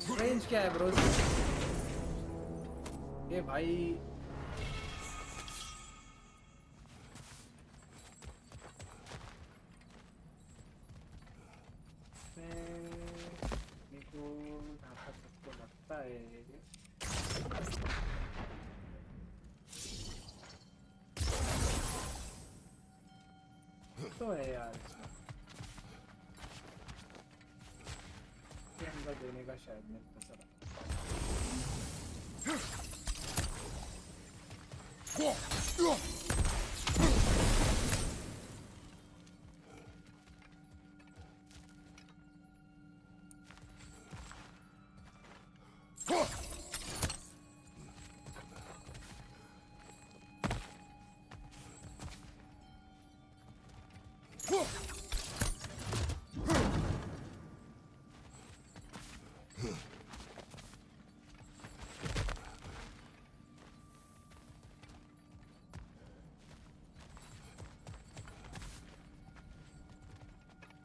strange क्या है ब्रो? ये भाई मेरे को जहाँ तक सबको लगता है तो है यार इसके अंदर देने का शायद मेरे को पता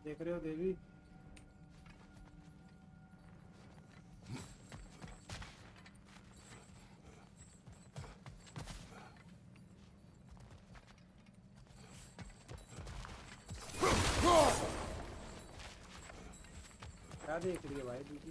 देख रहे हो देवी क्या देख रही है भाई दीदी?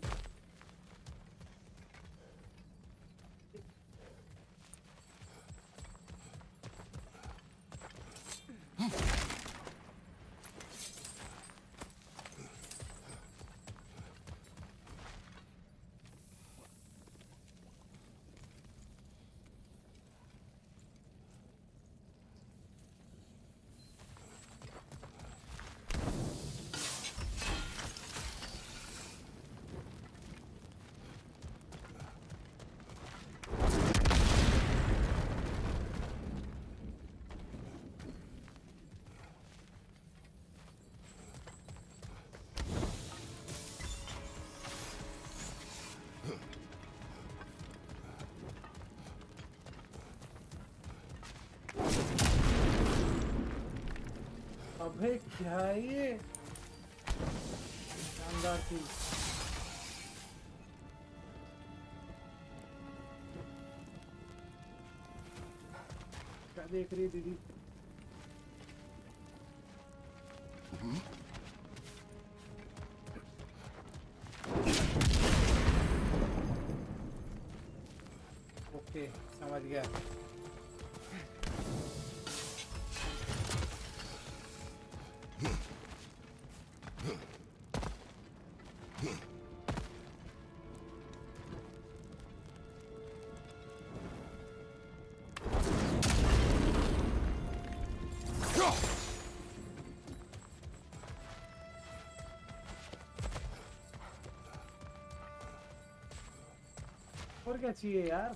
अबे क्या है ये? शानदार चीज। क्या देख रही है दीदी? ओके समझ गया। और क्या चाहिए यार?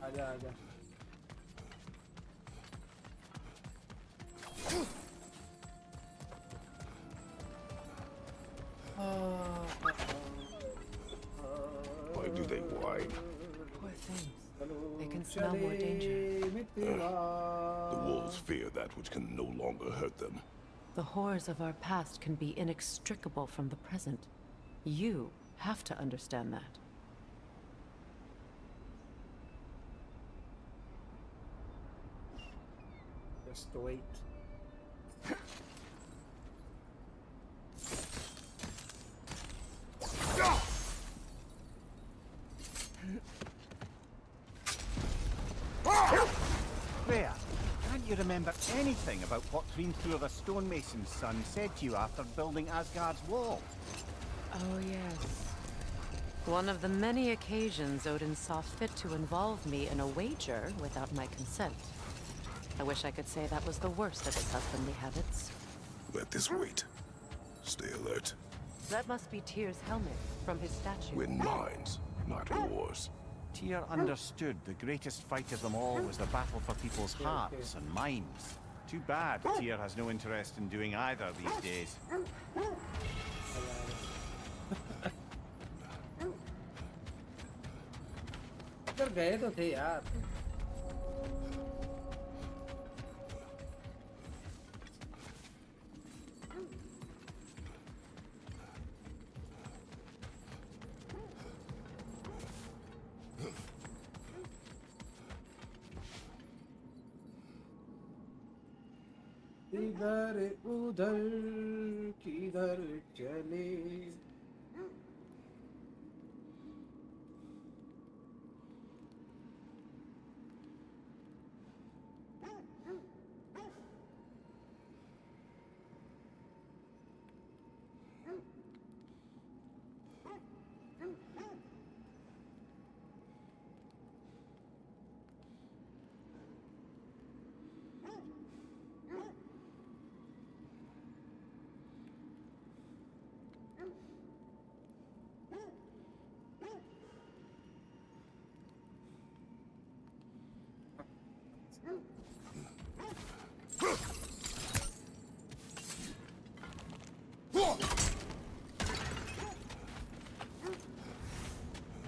आजा आजा। Why do they whine? Poor things. They can smell more danger. The peoples fear that which can no longer hurt them. The horrors of our past can be inextricable from the present. You have to understand that. Just wait. Freya, can't you remember anything about what Hrimthur the stonemason's son said to you after building Asgard's wall? Oh, yes. One of the many occasions Odin saw fit to involve me in a wager without my consent. I wish I could say that was the worst of his husbandly habits. Let this wait. Stay alert. That must be Tyr's helmet from his statue. Win minds, not wars. Tyr understood the greatest fight of them all was the battle for people's hearts and minds. Too bad Tyr has no interest in doing either these days. इधर गए तो थे यार. इधर उधर किधर चले.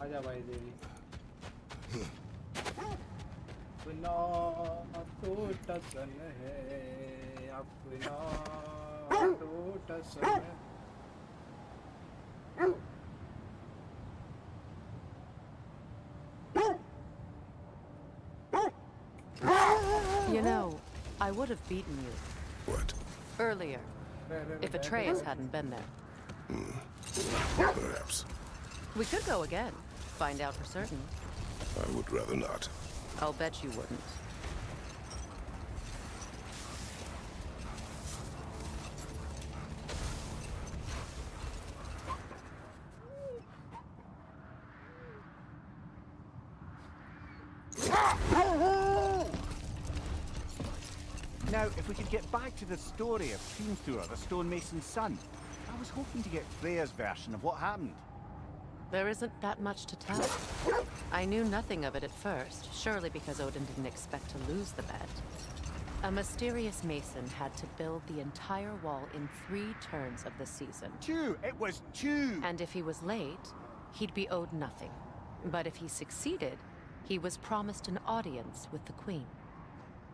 आजा भाई देवी. अपना तो टसन है, अपना तो टसन है. You know, I would have beaten you. What? Earlier, if Atreus hadn't been there. Perhaps. We could go again. Find out for certain. I would rather not. I'll bet you wouldn't. Now, if we could get back to the story of Hrimthur, the stonemason's son, I was hoping to get Freya's version of what happened. There isn't that much to tell. I knew nothing of it at first, surely because Odin didn't expect to lose the bet. A mysterious mason had to build the entire wall in 3 turns of the season. 2! It was 2! And if he was late, he'd be owed nothing. But if he succeeded, he was promised an audience with the queen.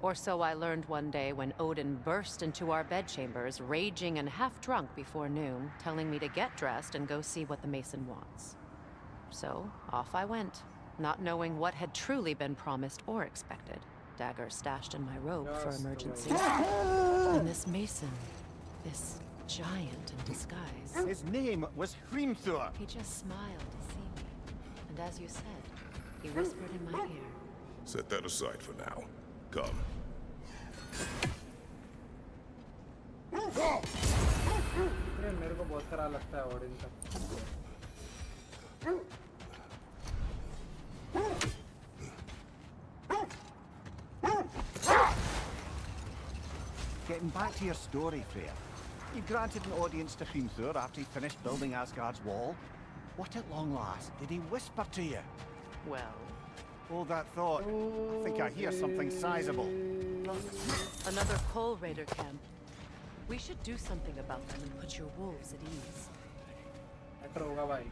Or so I learned one day when Odin burst into our bedchambers, raging and half drunk before noon, telling me to get dressed and go see what the mason wants. So, off I went, not knowing what had truly been promised or expected. Dagger stashed in my robe for emergency. And this mason, this giant in disguise. His name was Hrimthur! He just smiled to see me. And as you said, he whispered in my ear. Set that aside for now. Come. मेरे को बहुत खराब लगता है Odin का. Getting back to your story, Freya. You granted an audience to Hrimthur after he finished building Asgard's wall. What at long last did he whisper to you? Well, Hold that thought. I think I hear something sizable. another Coal Raider camp. We should do something about them and put your wolves at ease. Metro होगा भाई.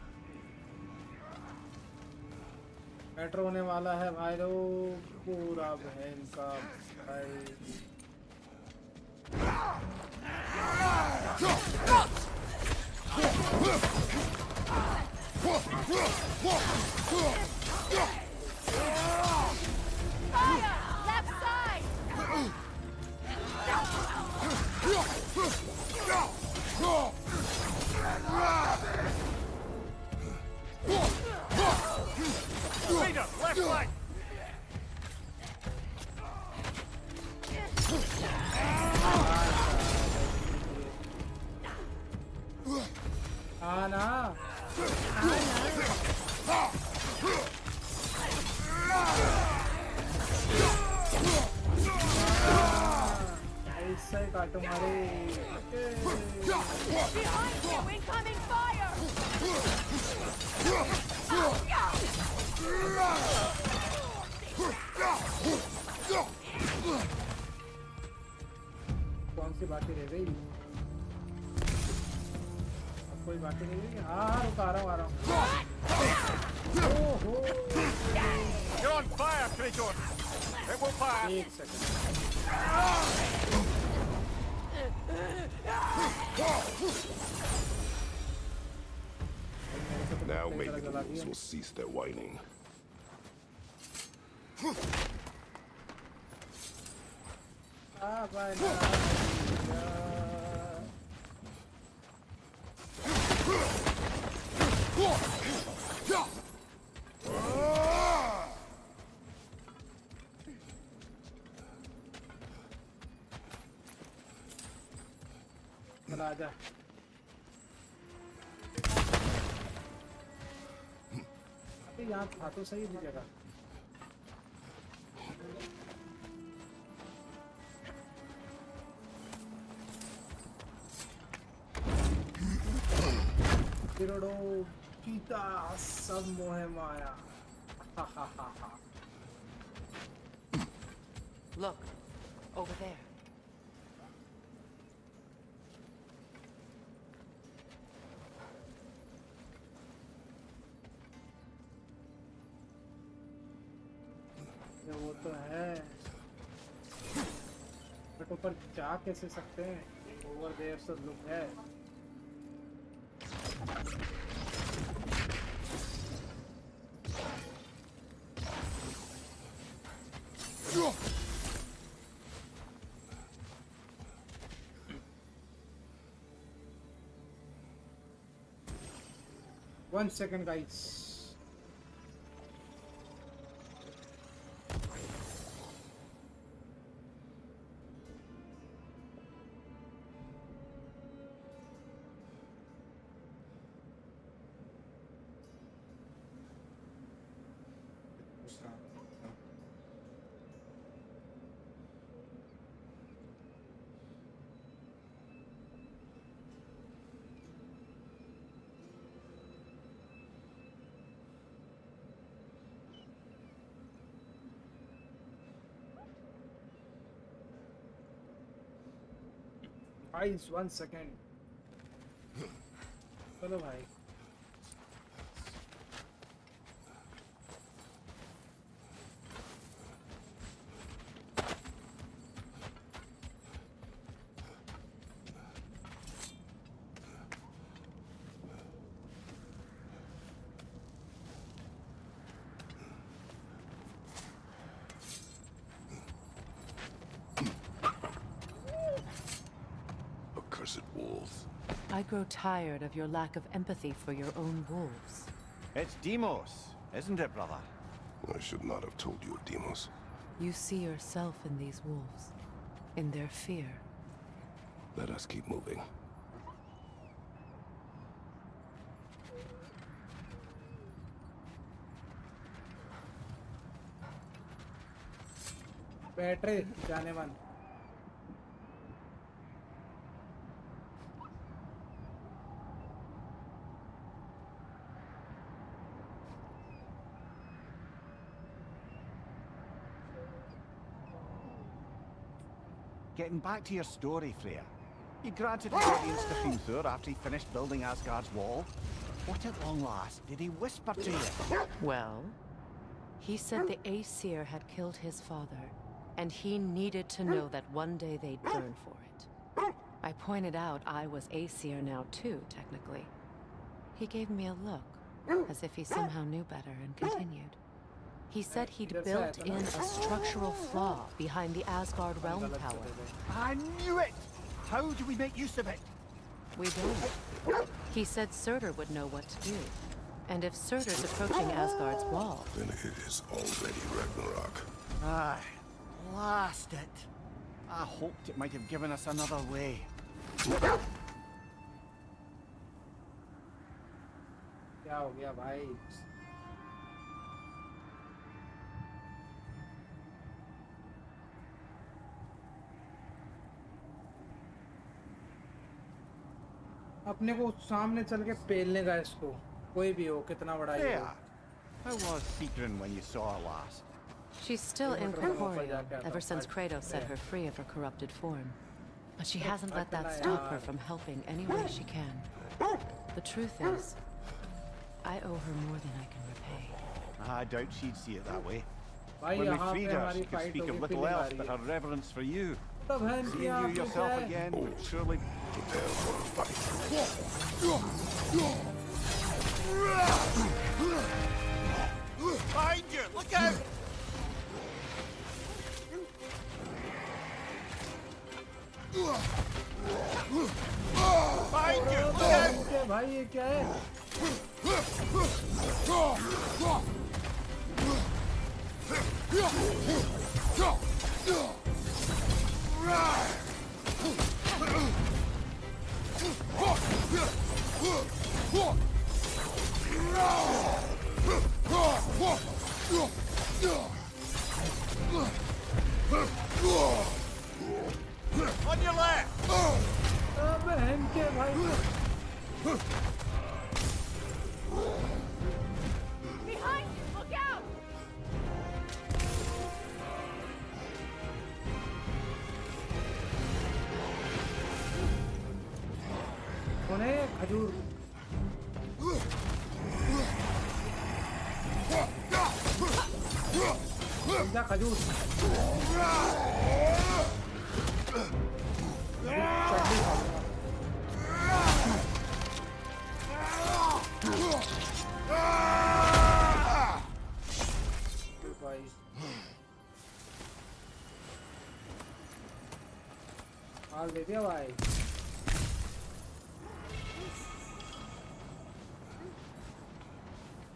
Metro होने वाला है भाई लोग. पूरा बहन का भाई. Fire! Left side! Leader, left flank! आना ऐसा ही काटो मारे Behind you! Incoming fire! कौन सी बातें रह गई अब कोई बातें नहीं रही हाँ हाँ रुक आ रहा हूँ ओहो You're on fire, Kratos! It will fire! एक second Now maybe the wolves will cease their whining. Ah, vai राजा यहाँ था तो सही थी जगह किरणों चीता सब मोह माया हा हा हा हा Look, over there. वो तो है बट ऊपर जा कैसे सकते हैं ओवर देयर से लुक है One second, guys. Guys, 1 second. चलो भाई Accursed wolves. I grow tired of your lack of empathy for your own wolves. It's Demos, isn't it, brother? I should not have told you, Demos. You see yourself in these wolves, in their fear. Let us keep moving. Battery जाने मन Getting back to your story, Freya. You granted his audience to Hrimthur after he finished building Asgard's wall. What at long last did he whisper to you? Well, he said the Aesir had killed his father, and he needed to know that one day they'd burn for it. I pointed out I was Aesir now too, technically. He gave me a look. as if he somehow knew better and continued. He said he'd built in a structural flaw behind the Asgard realm power. I knew it! How do we make use of it? We don't. He said Surtur would know what to do. And if Surtur's approaching Asgard's wall... Then it is already Ragnarok. Aye, blast it. I hoped it might have given us another way. क्या हो गया भाई? अपने को सामने चल के पेलने का इसको, कोई भी हो, कितना बड़ा ही हो. Yeah. How was Sigrun when you saw her last? She's still incorporeal ever since Kratos set her free of her corrupted form. But she hasn't let that stop her from helping any way she can. The truth is, I owe her more than I can repay. I doubt she'd see it that way. भाई When we यहाँ freed पे her, हमारी she could fight speak होगी, of little feeling uh else रही but है. her reverence for you. तो बहन की Seeing you आँख में क्या yourself है? again would surely... Prepare for a fight. Behind you! Look out! Behind you! Look out! के भाई ये क्या है? On your left! बहन के भाई. Behind you! Look out! कौन है खजूर? जा खजूर. भाई हाल दे दिया भाई.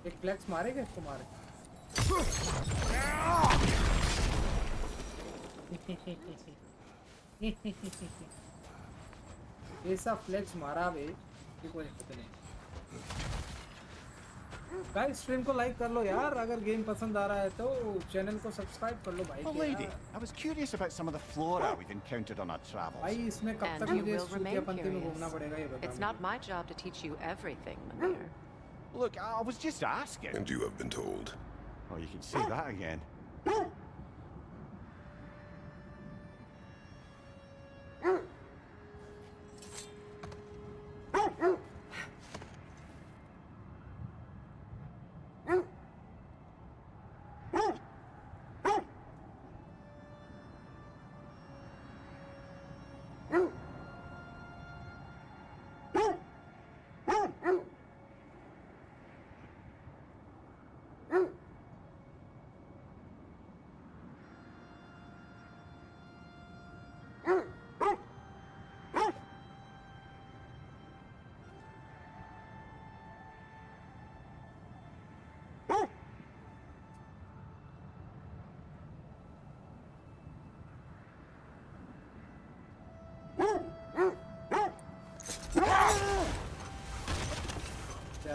एक फ्लेक्स मारेगा इसको मारे. ऐसा फ्लेक्स मारा बे कि कोई पता नहीं. गाइस स्ट्रीम को लाइक कर लो यार, अगर गेम पसंद आ रहा है तो चैनल को सब्सक्राइब कर लो भाई. Oh, lady, I was curious about some of the flora we've encountered on our travels. भाई इसमें कब And तक you मुझे will चूतिया remain पंथी में घूमना curious. पड़ेगा ये बता. It's not my job to teach you everything, Mimir. Look, I was just asking. And you have been told. Oh, you can say that again.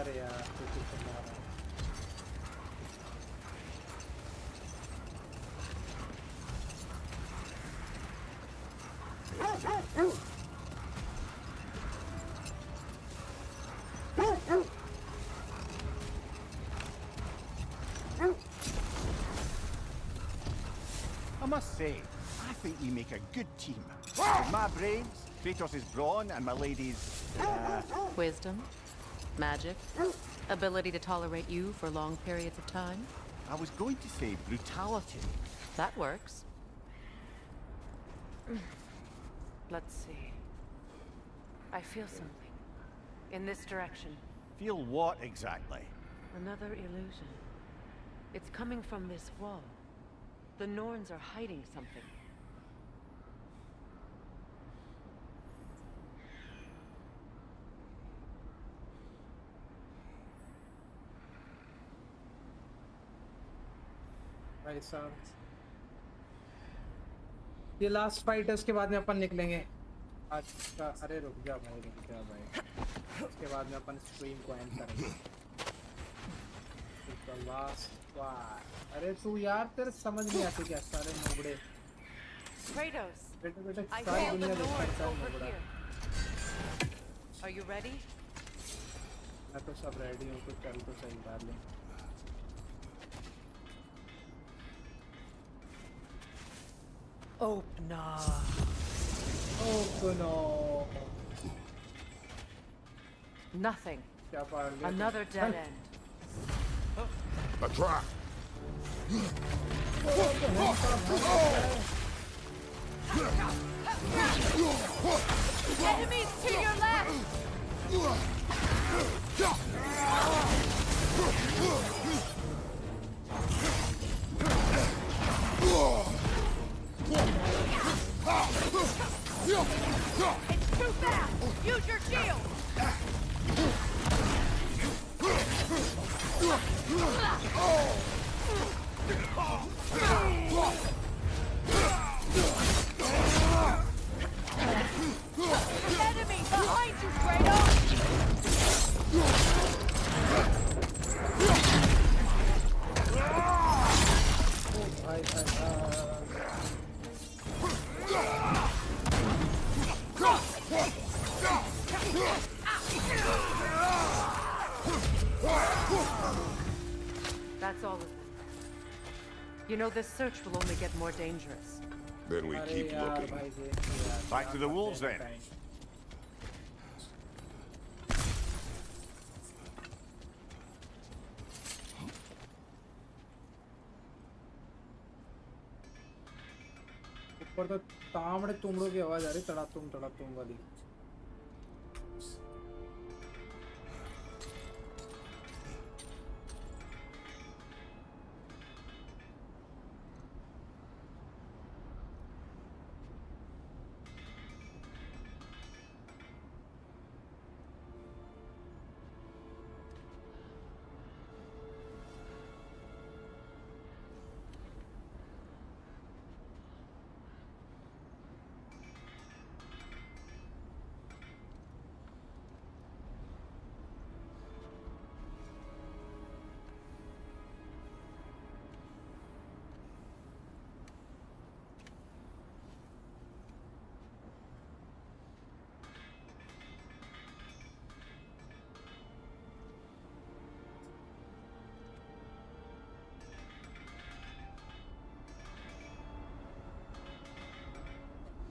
अरे यार कुछ करना है. I must say, I think we make a good team. With my brains, Kratos' brawn, and my lady's... Wisdom, magic, ability to tolerate you for long periods of time. I was going to say brutality. That works. Let's see. I feel something. In this direction. Feel what exactly? Another illusion. It's coming from this wall. The Norns are hiding something. भाई साहब ये last fight है, उसके बाद में अपन निकलेंगे आज का। अरे रुक जा भाई, रुक जा भाई, उसके बाद में अपन स्ट्रीम को एंड करेंगे। Last fight. अरे तू यार तेरे समझ नहीं आती क्या सारे नोबड़े। Kratos, बेटे बेटे I सारी hail the दुनिया देखता Norns है over नोबड़ा। here. Are you ready? मैं तो सब रेडी हूँ, तो चल तो सही darling. Open up. Oh no. Nothing. क्या पार लिया? Another dead end. A trap! Enemies to your left! It's too fast! Use your shield! Enemy behind you, Kratos! That's all of them. You know, this search will only get more dangerous. Then we अरे keep यार looking. भाई देखिए यार, Back to the क्या wolves करते then. हैं ऊपर तो तामड़े तुमड़ों की आवाज आ रही, तड़ा तुम वाली।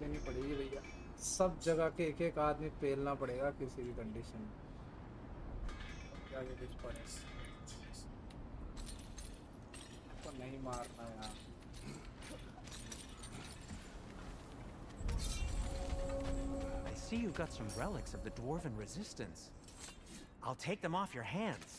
लेनी पड़ेगी भैया, सब जगह के एक एक आदमी पेलना पड़ेगा किसी भी कंडीशन में। आगे कुछ पड़े तो नहीं मारना यार। I see you got some relics of the dwarven resistance. I'll take them off your hands.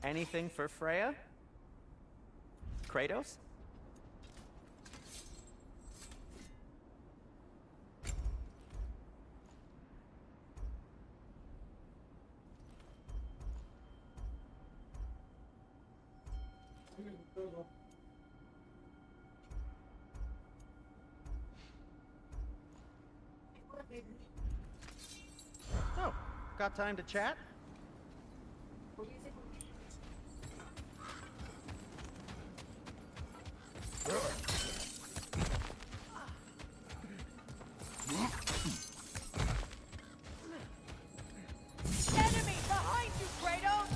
Anything for Freya? Kratos? Oh, got time to chat? Enemy behind you, Kratos!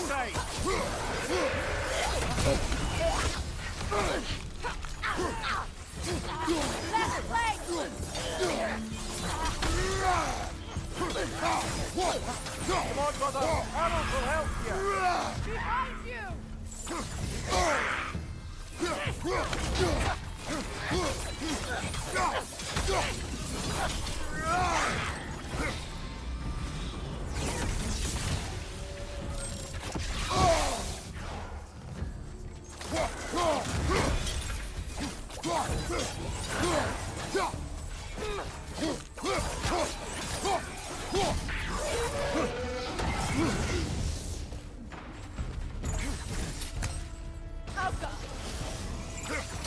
side! Come on, brother! Arrows will help you! Behind you!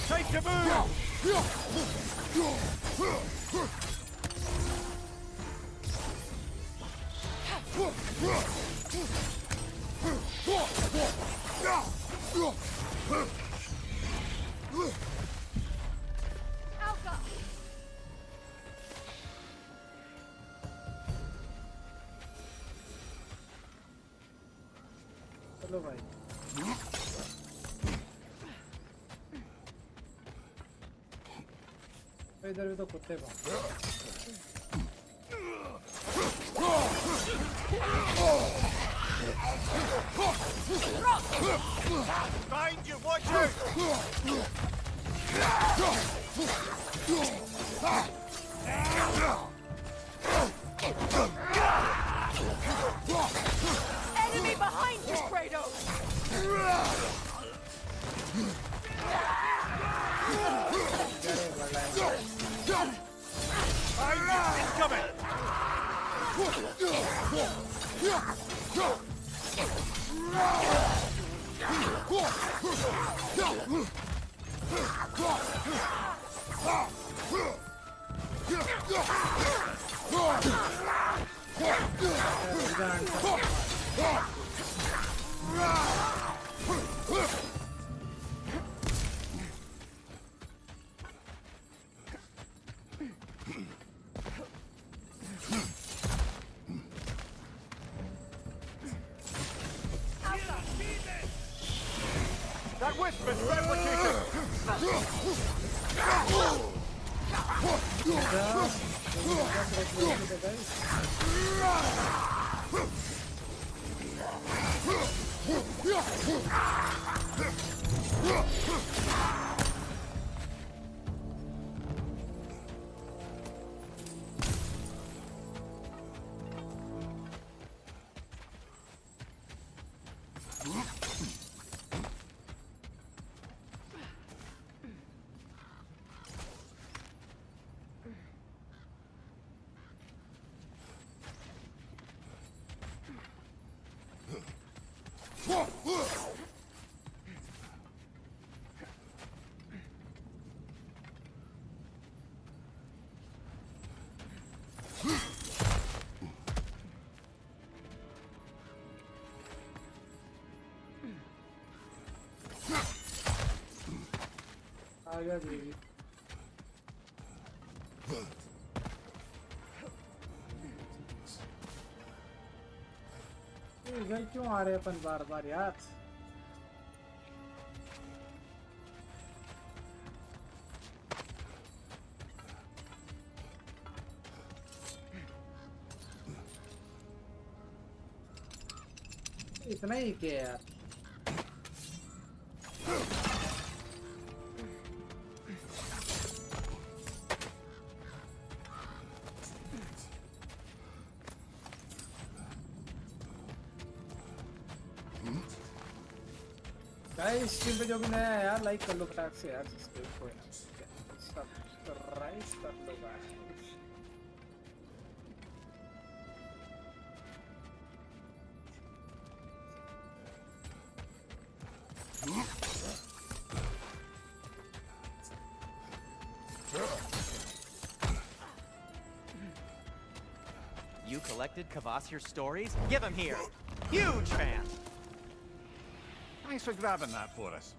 Time to move! चलो भाई इधर भी तो कुत्ते Behind you, watch out! Enemy behind you, Kratos! Incoming! That wisp is replicated! आ गया देवी इधर क्यों आ रहे अपन बार बार यार इतना ही क्या यार गाइस स्ट्रीम पे जो भी नया है यार लाइक कर लो फटाक से यार सब्सक्राइब को सब्सक्राइब कर लो guys You collected Kvasir's stories? Give them here. Huge fan. Thanks for grabbing that for us.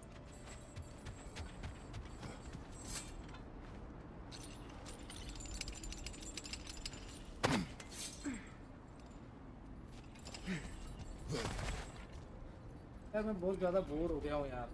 यार मैं बहुत ज़्यादा बोर हो गया हूँ यार।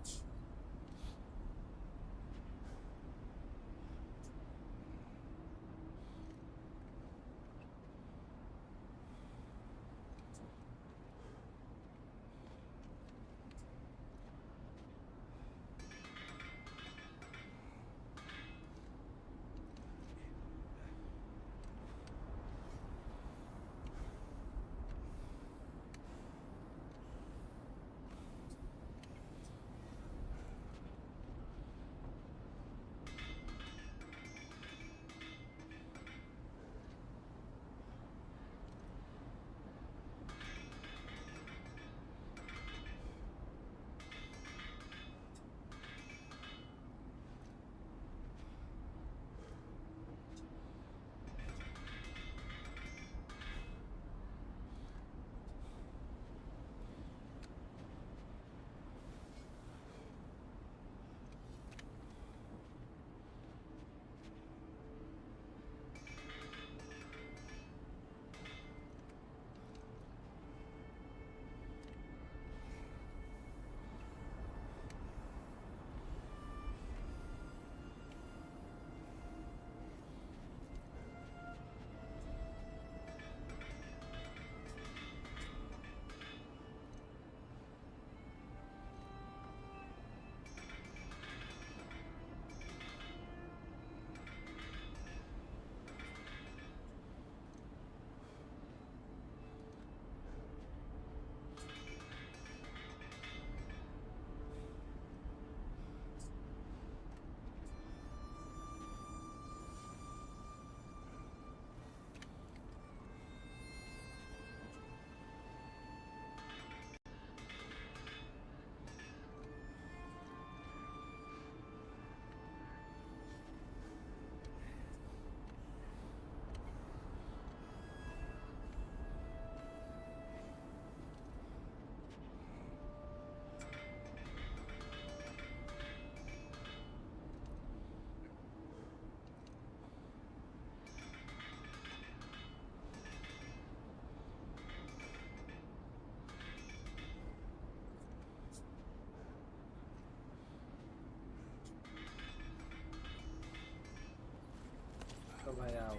तो भाई आओ।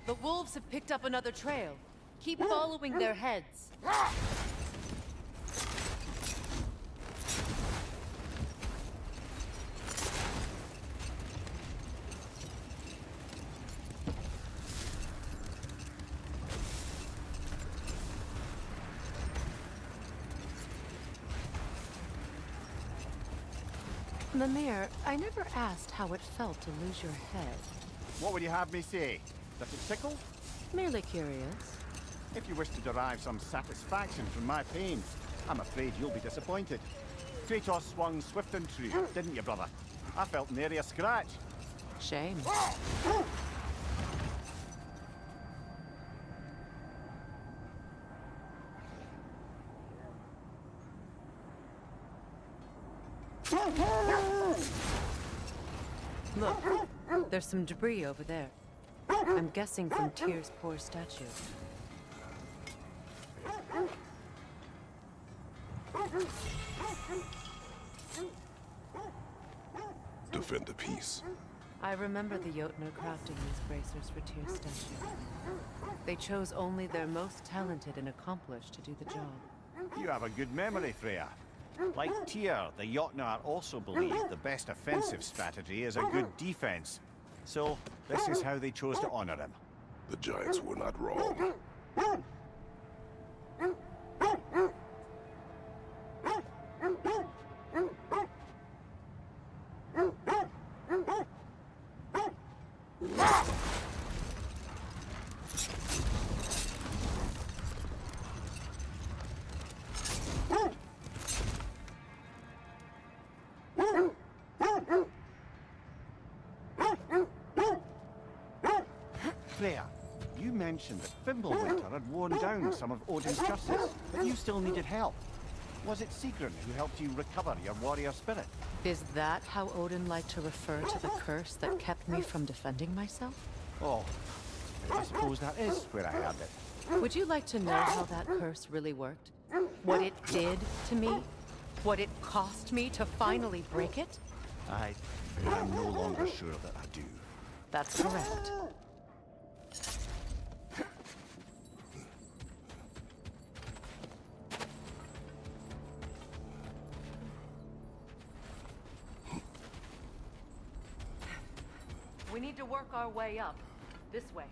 The wolves have picked up another trail. Keep following their heads. Mimir, I never asked how it felt to lose your head. What would you have me say? Does it tickle? Merely curious. If you wish to derive some satisfaction from my pain, I'm afraid you'll be disappointed. Kratos swung swift and true, didn't you, brother? I felt nary a scratch. Shame. Look, there's some debris over there. I'm guessing from Tyr's poor statue. Defend the peace. I remember the Jotnar crafting these bracers for Tyr's statue. They chose only their most talented and accomplished to do the job. You have a good memory, Freya. Like Tyr, the Jotnar also believe the best offensive strategy is a good defense. So, this is how they chose to honor him. The giants were not wrong. Freya, you mentioned that Fimbulwinter had worn down some of Odin's justice, but you still needed help. Was it Sigrun who helped you recover your warrior spirit? Is that how Odin liked to refer to the curse that kept me from defending myself? Oh, I suppose that is where I heard it. Would you like to know how that curse really worked? What it did to me? What it cost me to finally break it? I'm no longer sure that I do. That's correct. We need to work our way up. This way.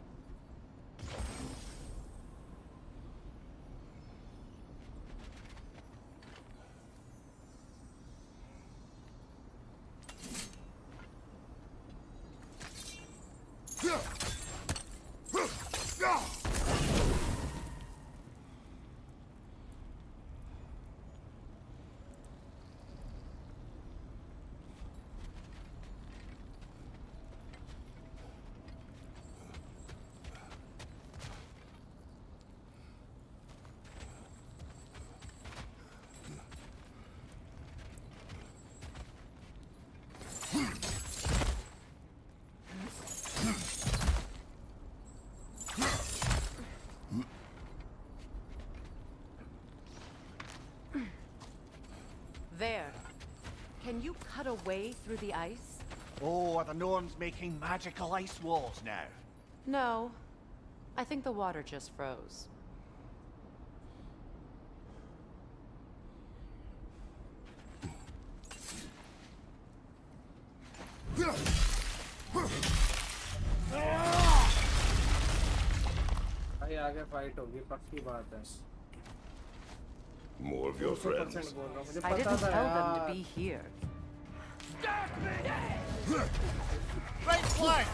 There. Can you cut a way through the ice? Oh, are the Norns making magical ice walls now? No. I think the water just froze. भाई आगे fight होगी पक्की बात है More of your 200% friends. बोल रहा हूँ मुझे I पता didn't था tell them यार to be here. Right flank!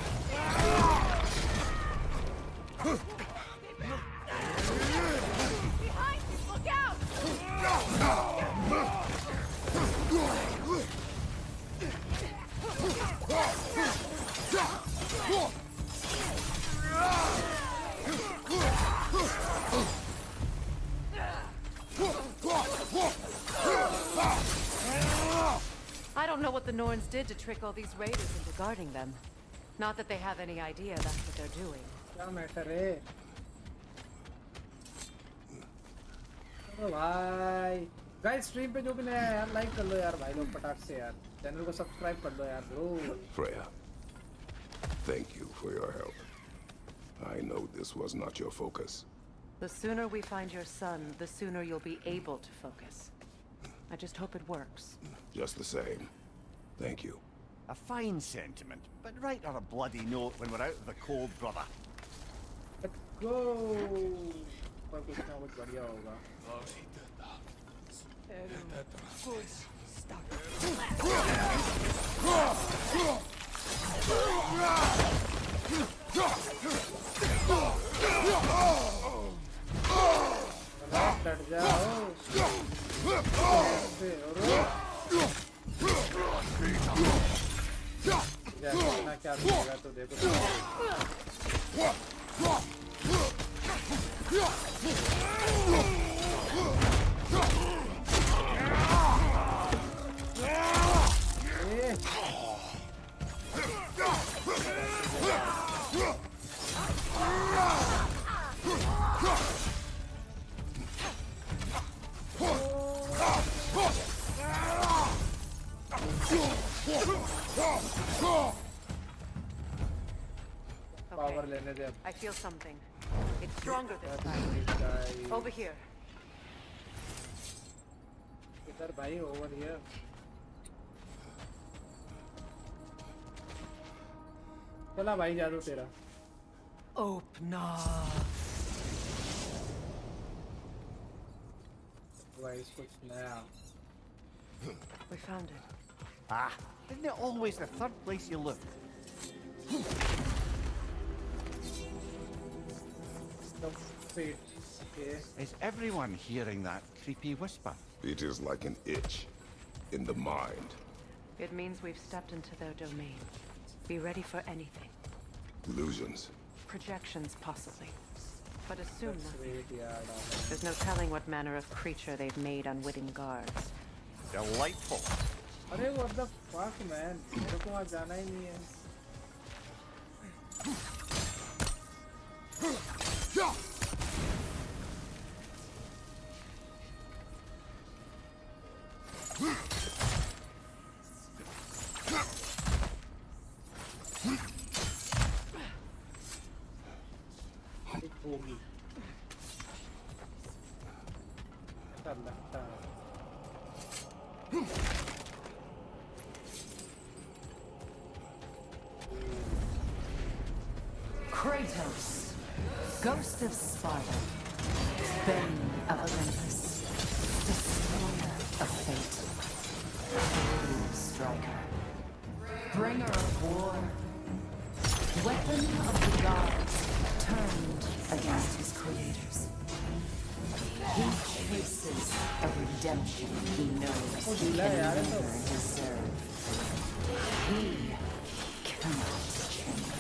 Behind you! Look out! I don't know what the Norns did to trick all these raiders into guarding them. Not that they have any idea that's what they're doing. क्या matter है चलो भाई guys stream पे जो भी नया है यार लाइक कर लो यार भाई लोग पटाख से यार चैनल को सब्सक्राइब कर लो यार bro Freya, thank you for your help. I know this was not your focus. The sooner we find your son, the sooner you'll be able to focus. I just hope it works. Just the same. Thank you. A fine sentiment, but write her a bloody note when we're out of the cold, brother. Let's go पर कुछ ना कुछ बढ़िया होगा डट जाओ क्या मिलेगा तो देखो Power लेने दे अब I feel something. It's stronger this time. Over here. इधर भाई over here चला भाई जादू तेरा Open भाई कुछ नया We found it. Ah, isn't it always the third place you look? Wait, okay. Is everyone hearing that creepy whisper? It is like an itch in the mind. It means we've stepped into their domain. Be ready for anything. Illusions. Projections, possibly. but assume nothing. Sweet यार डाला। There's no telling what manner of creature they've made unwitting guards. Delightful. अरे what the fuck man, मेरे को वहाँ जाना ही नहीं है। होगी ऐसा लगता है। Kratos, ghost of Sparta, bane of Olympus, destroyer of fate, true striker, bringer of war, weapon of the gods turned against his creators. He chases a redemption he knows he can never deserve. He cannot change.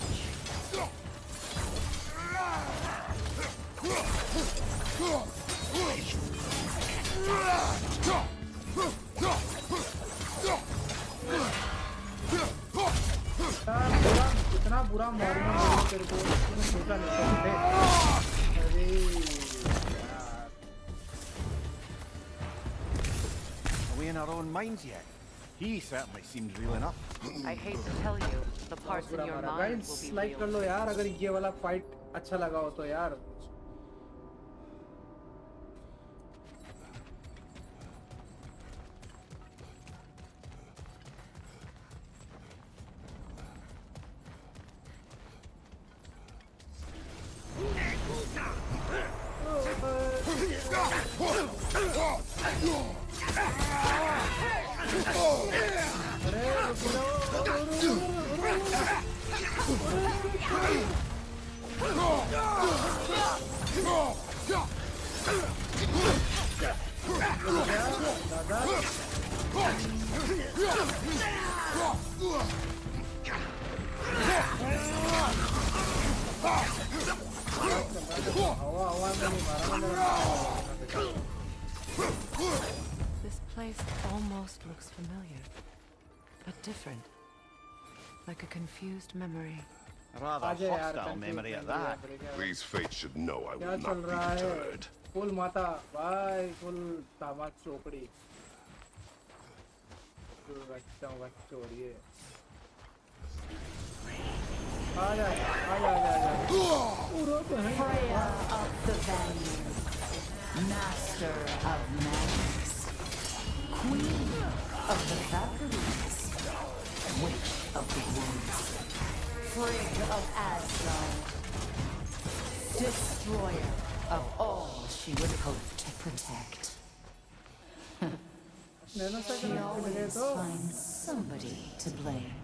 इतना बुरा मारूंगा मैं तेरे को, तूने सोचा नहीं था। अरे यार। Are we in our own minds yet? He certainly seems real enough. I hate to tell you, the parts in your mind will guys be like कर real. लो यार अगर ये वाला फाइट अच्छा लगा हो तो यार। This place almost looks familiar, but different. Like a confused memory. A rather आजा यार, hostile memory at that. These fates should know I क्या will चल not be रहा है? deterred. फुल माता भाई, फुल दामाद चोपड़ी। बच्चों हो रही है। आजा आजा आजा। Freya of the Vanir, master of magics, queen of the Valkyries, witch of the woods, Frigg of Asgard, destroyer of all she would hope to protect. She always finds somebody to blame.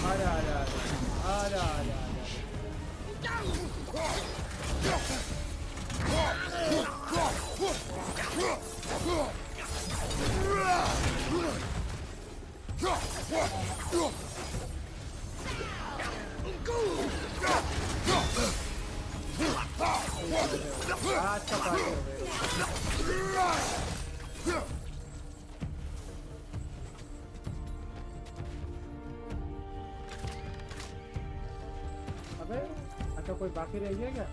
आजा आजा आजा आजा आजा। अच्छा party हो गई। अबे अच्छा कोई बाकी रह गया क्या?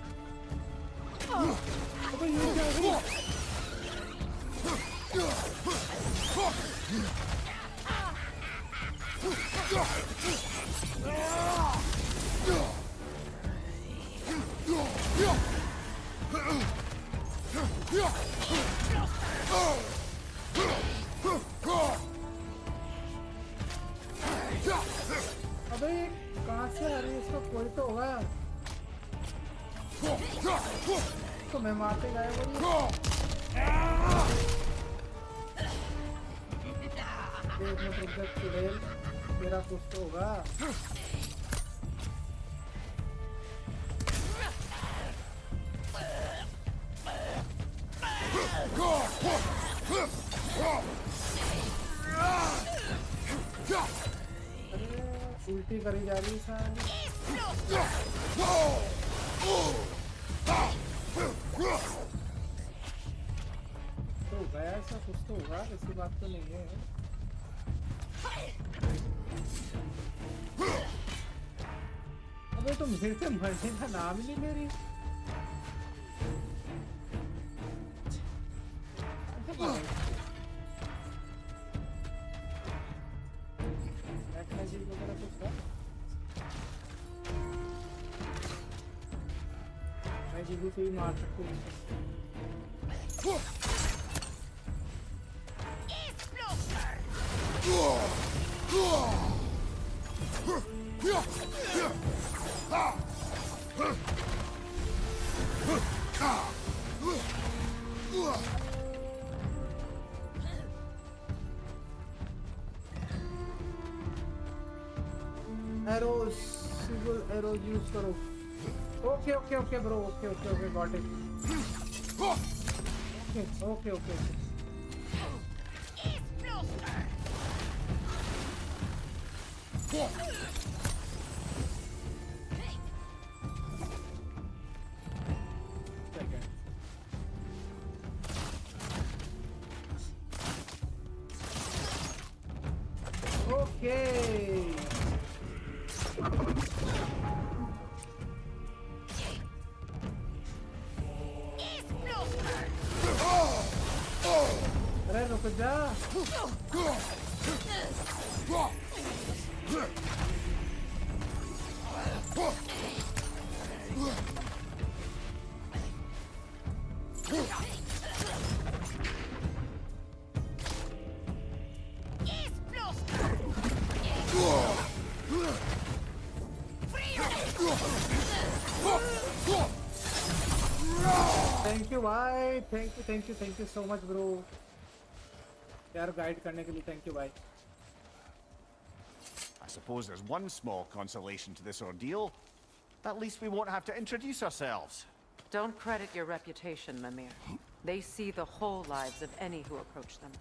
अबे ये क्या है? अबे कहाँ से आ रही है? इसका कोई तो होगा। तो मैं मारते गए मेरा कुछ तो होगा। उल्टी करी जा रही है सारी। तो गया ऐसा कुछ तो होगा, ऐसी बात तो नहीं है। अबे तुम मेरे से मरने का नाम ही नहीं ले रही। मैजिक वगैरह कुछ था? मैजिक भी कोई मार सकते हैं। Arrows, single arrow use करो। Okay, okay, okay, bro. Okay, okay, okay, got it. Okay, okay, okay. Okay. अरे रुक जा। थैंक यू भाई, thank you so much bro यार, गाइड करने के लिए थैंक यू भाई। I suppose there's one small consolation to this ordeal. At least we won't have to introduce ourselves. Don't credit your reputation, Mimir. They see the whole lives of any who approach them.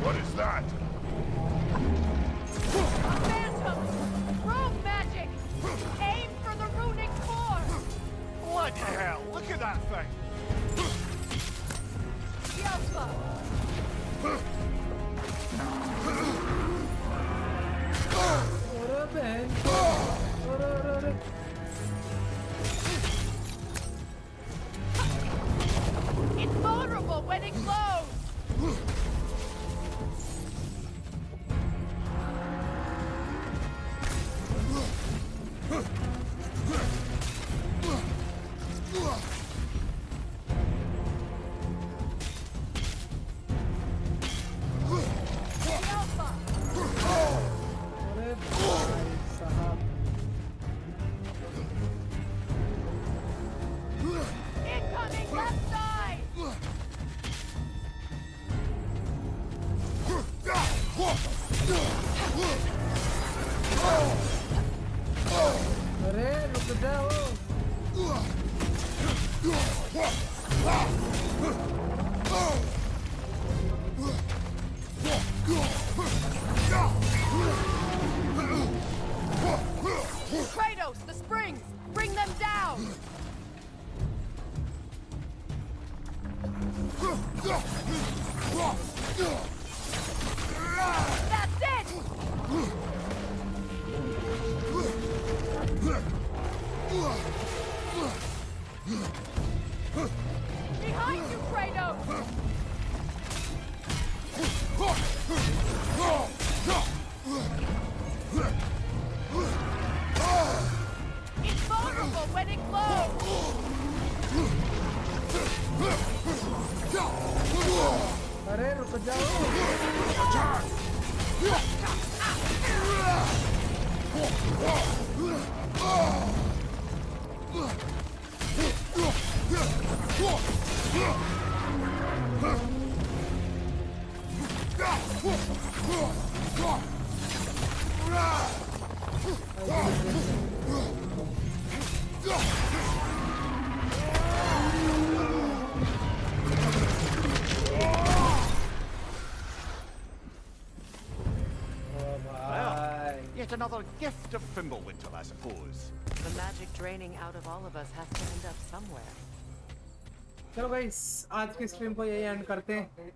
What is that? Phantoms! Rogue magic! Aim for the runic core! Bloody hell, look at that thing! Yelpa! अरे बहन, अरे It's vulnerable when it glows! Yelpa! अरे भाई साहब, Incoming left side! अरे रुक जाओ। Kratos, the springs! Bring them down! That's it! Behind you, Kratos! It's vulnerable when it glows! अरे रुक जाओ। Yet another gift of Fimbulwinter, I suppose. The magic draining out of all of us has to end up somewhere. चलो guys आज की stream को यही and करते हैं,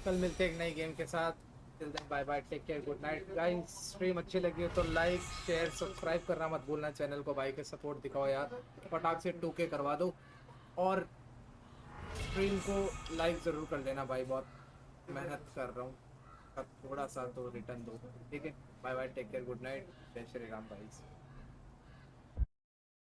कल मिलते हैं एक नई गेम के साथ। Till then bye bye, take care, good night guys. Stream अच्छी लगी हो तो लाइक शेयर सब्सक्राइब करना मत भूलना चैनल को, भाई के सपोर्ट दिखाओ यार, फटाक से 2K करवा दो और स्ट्रीम को लाइक ज़रूर कर देना भाई, बहुत मेहनत कर रहा हूँ, थोड़ा सा तो रिटर्न दो, ठीक है। Bye bye, take care, good night, जय श्री राम भाई।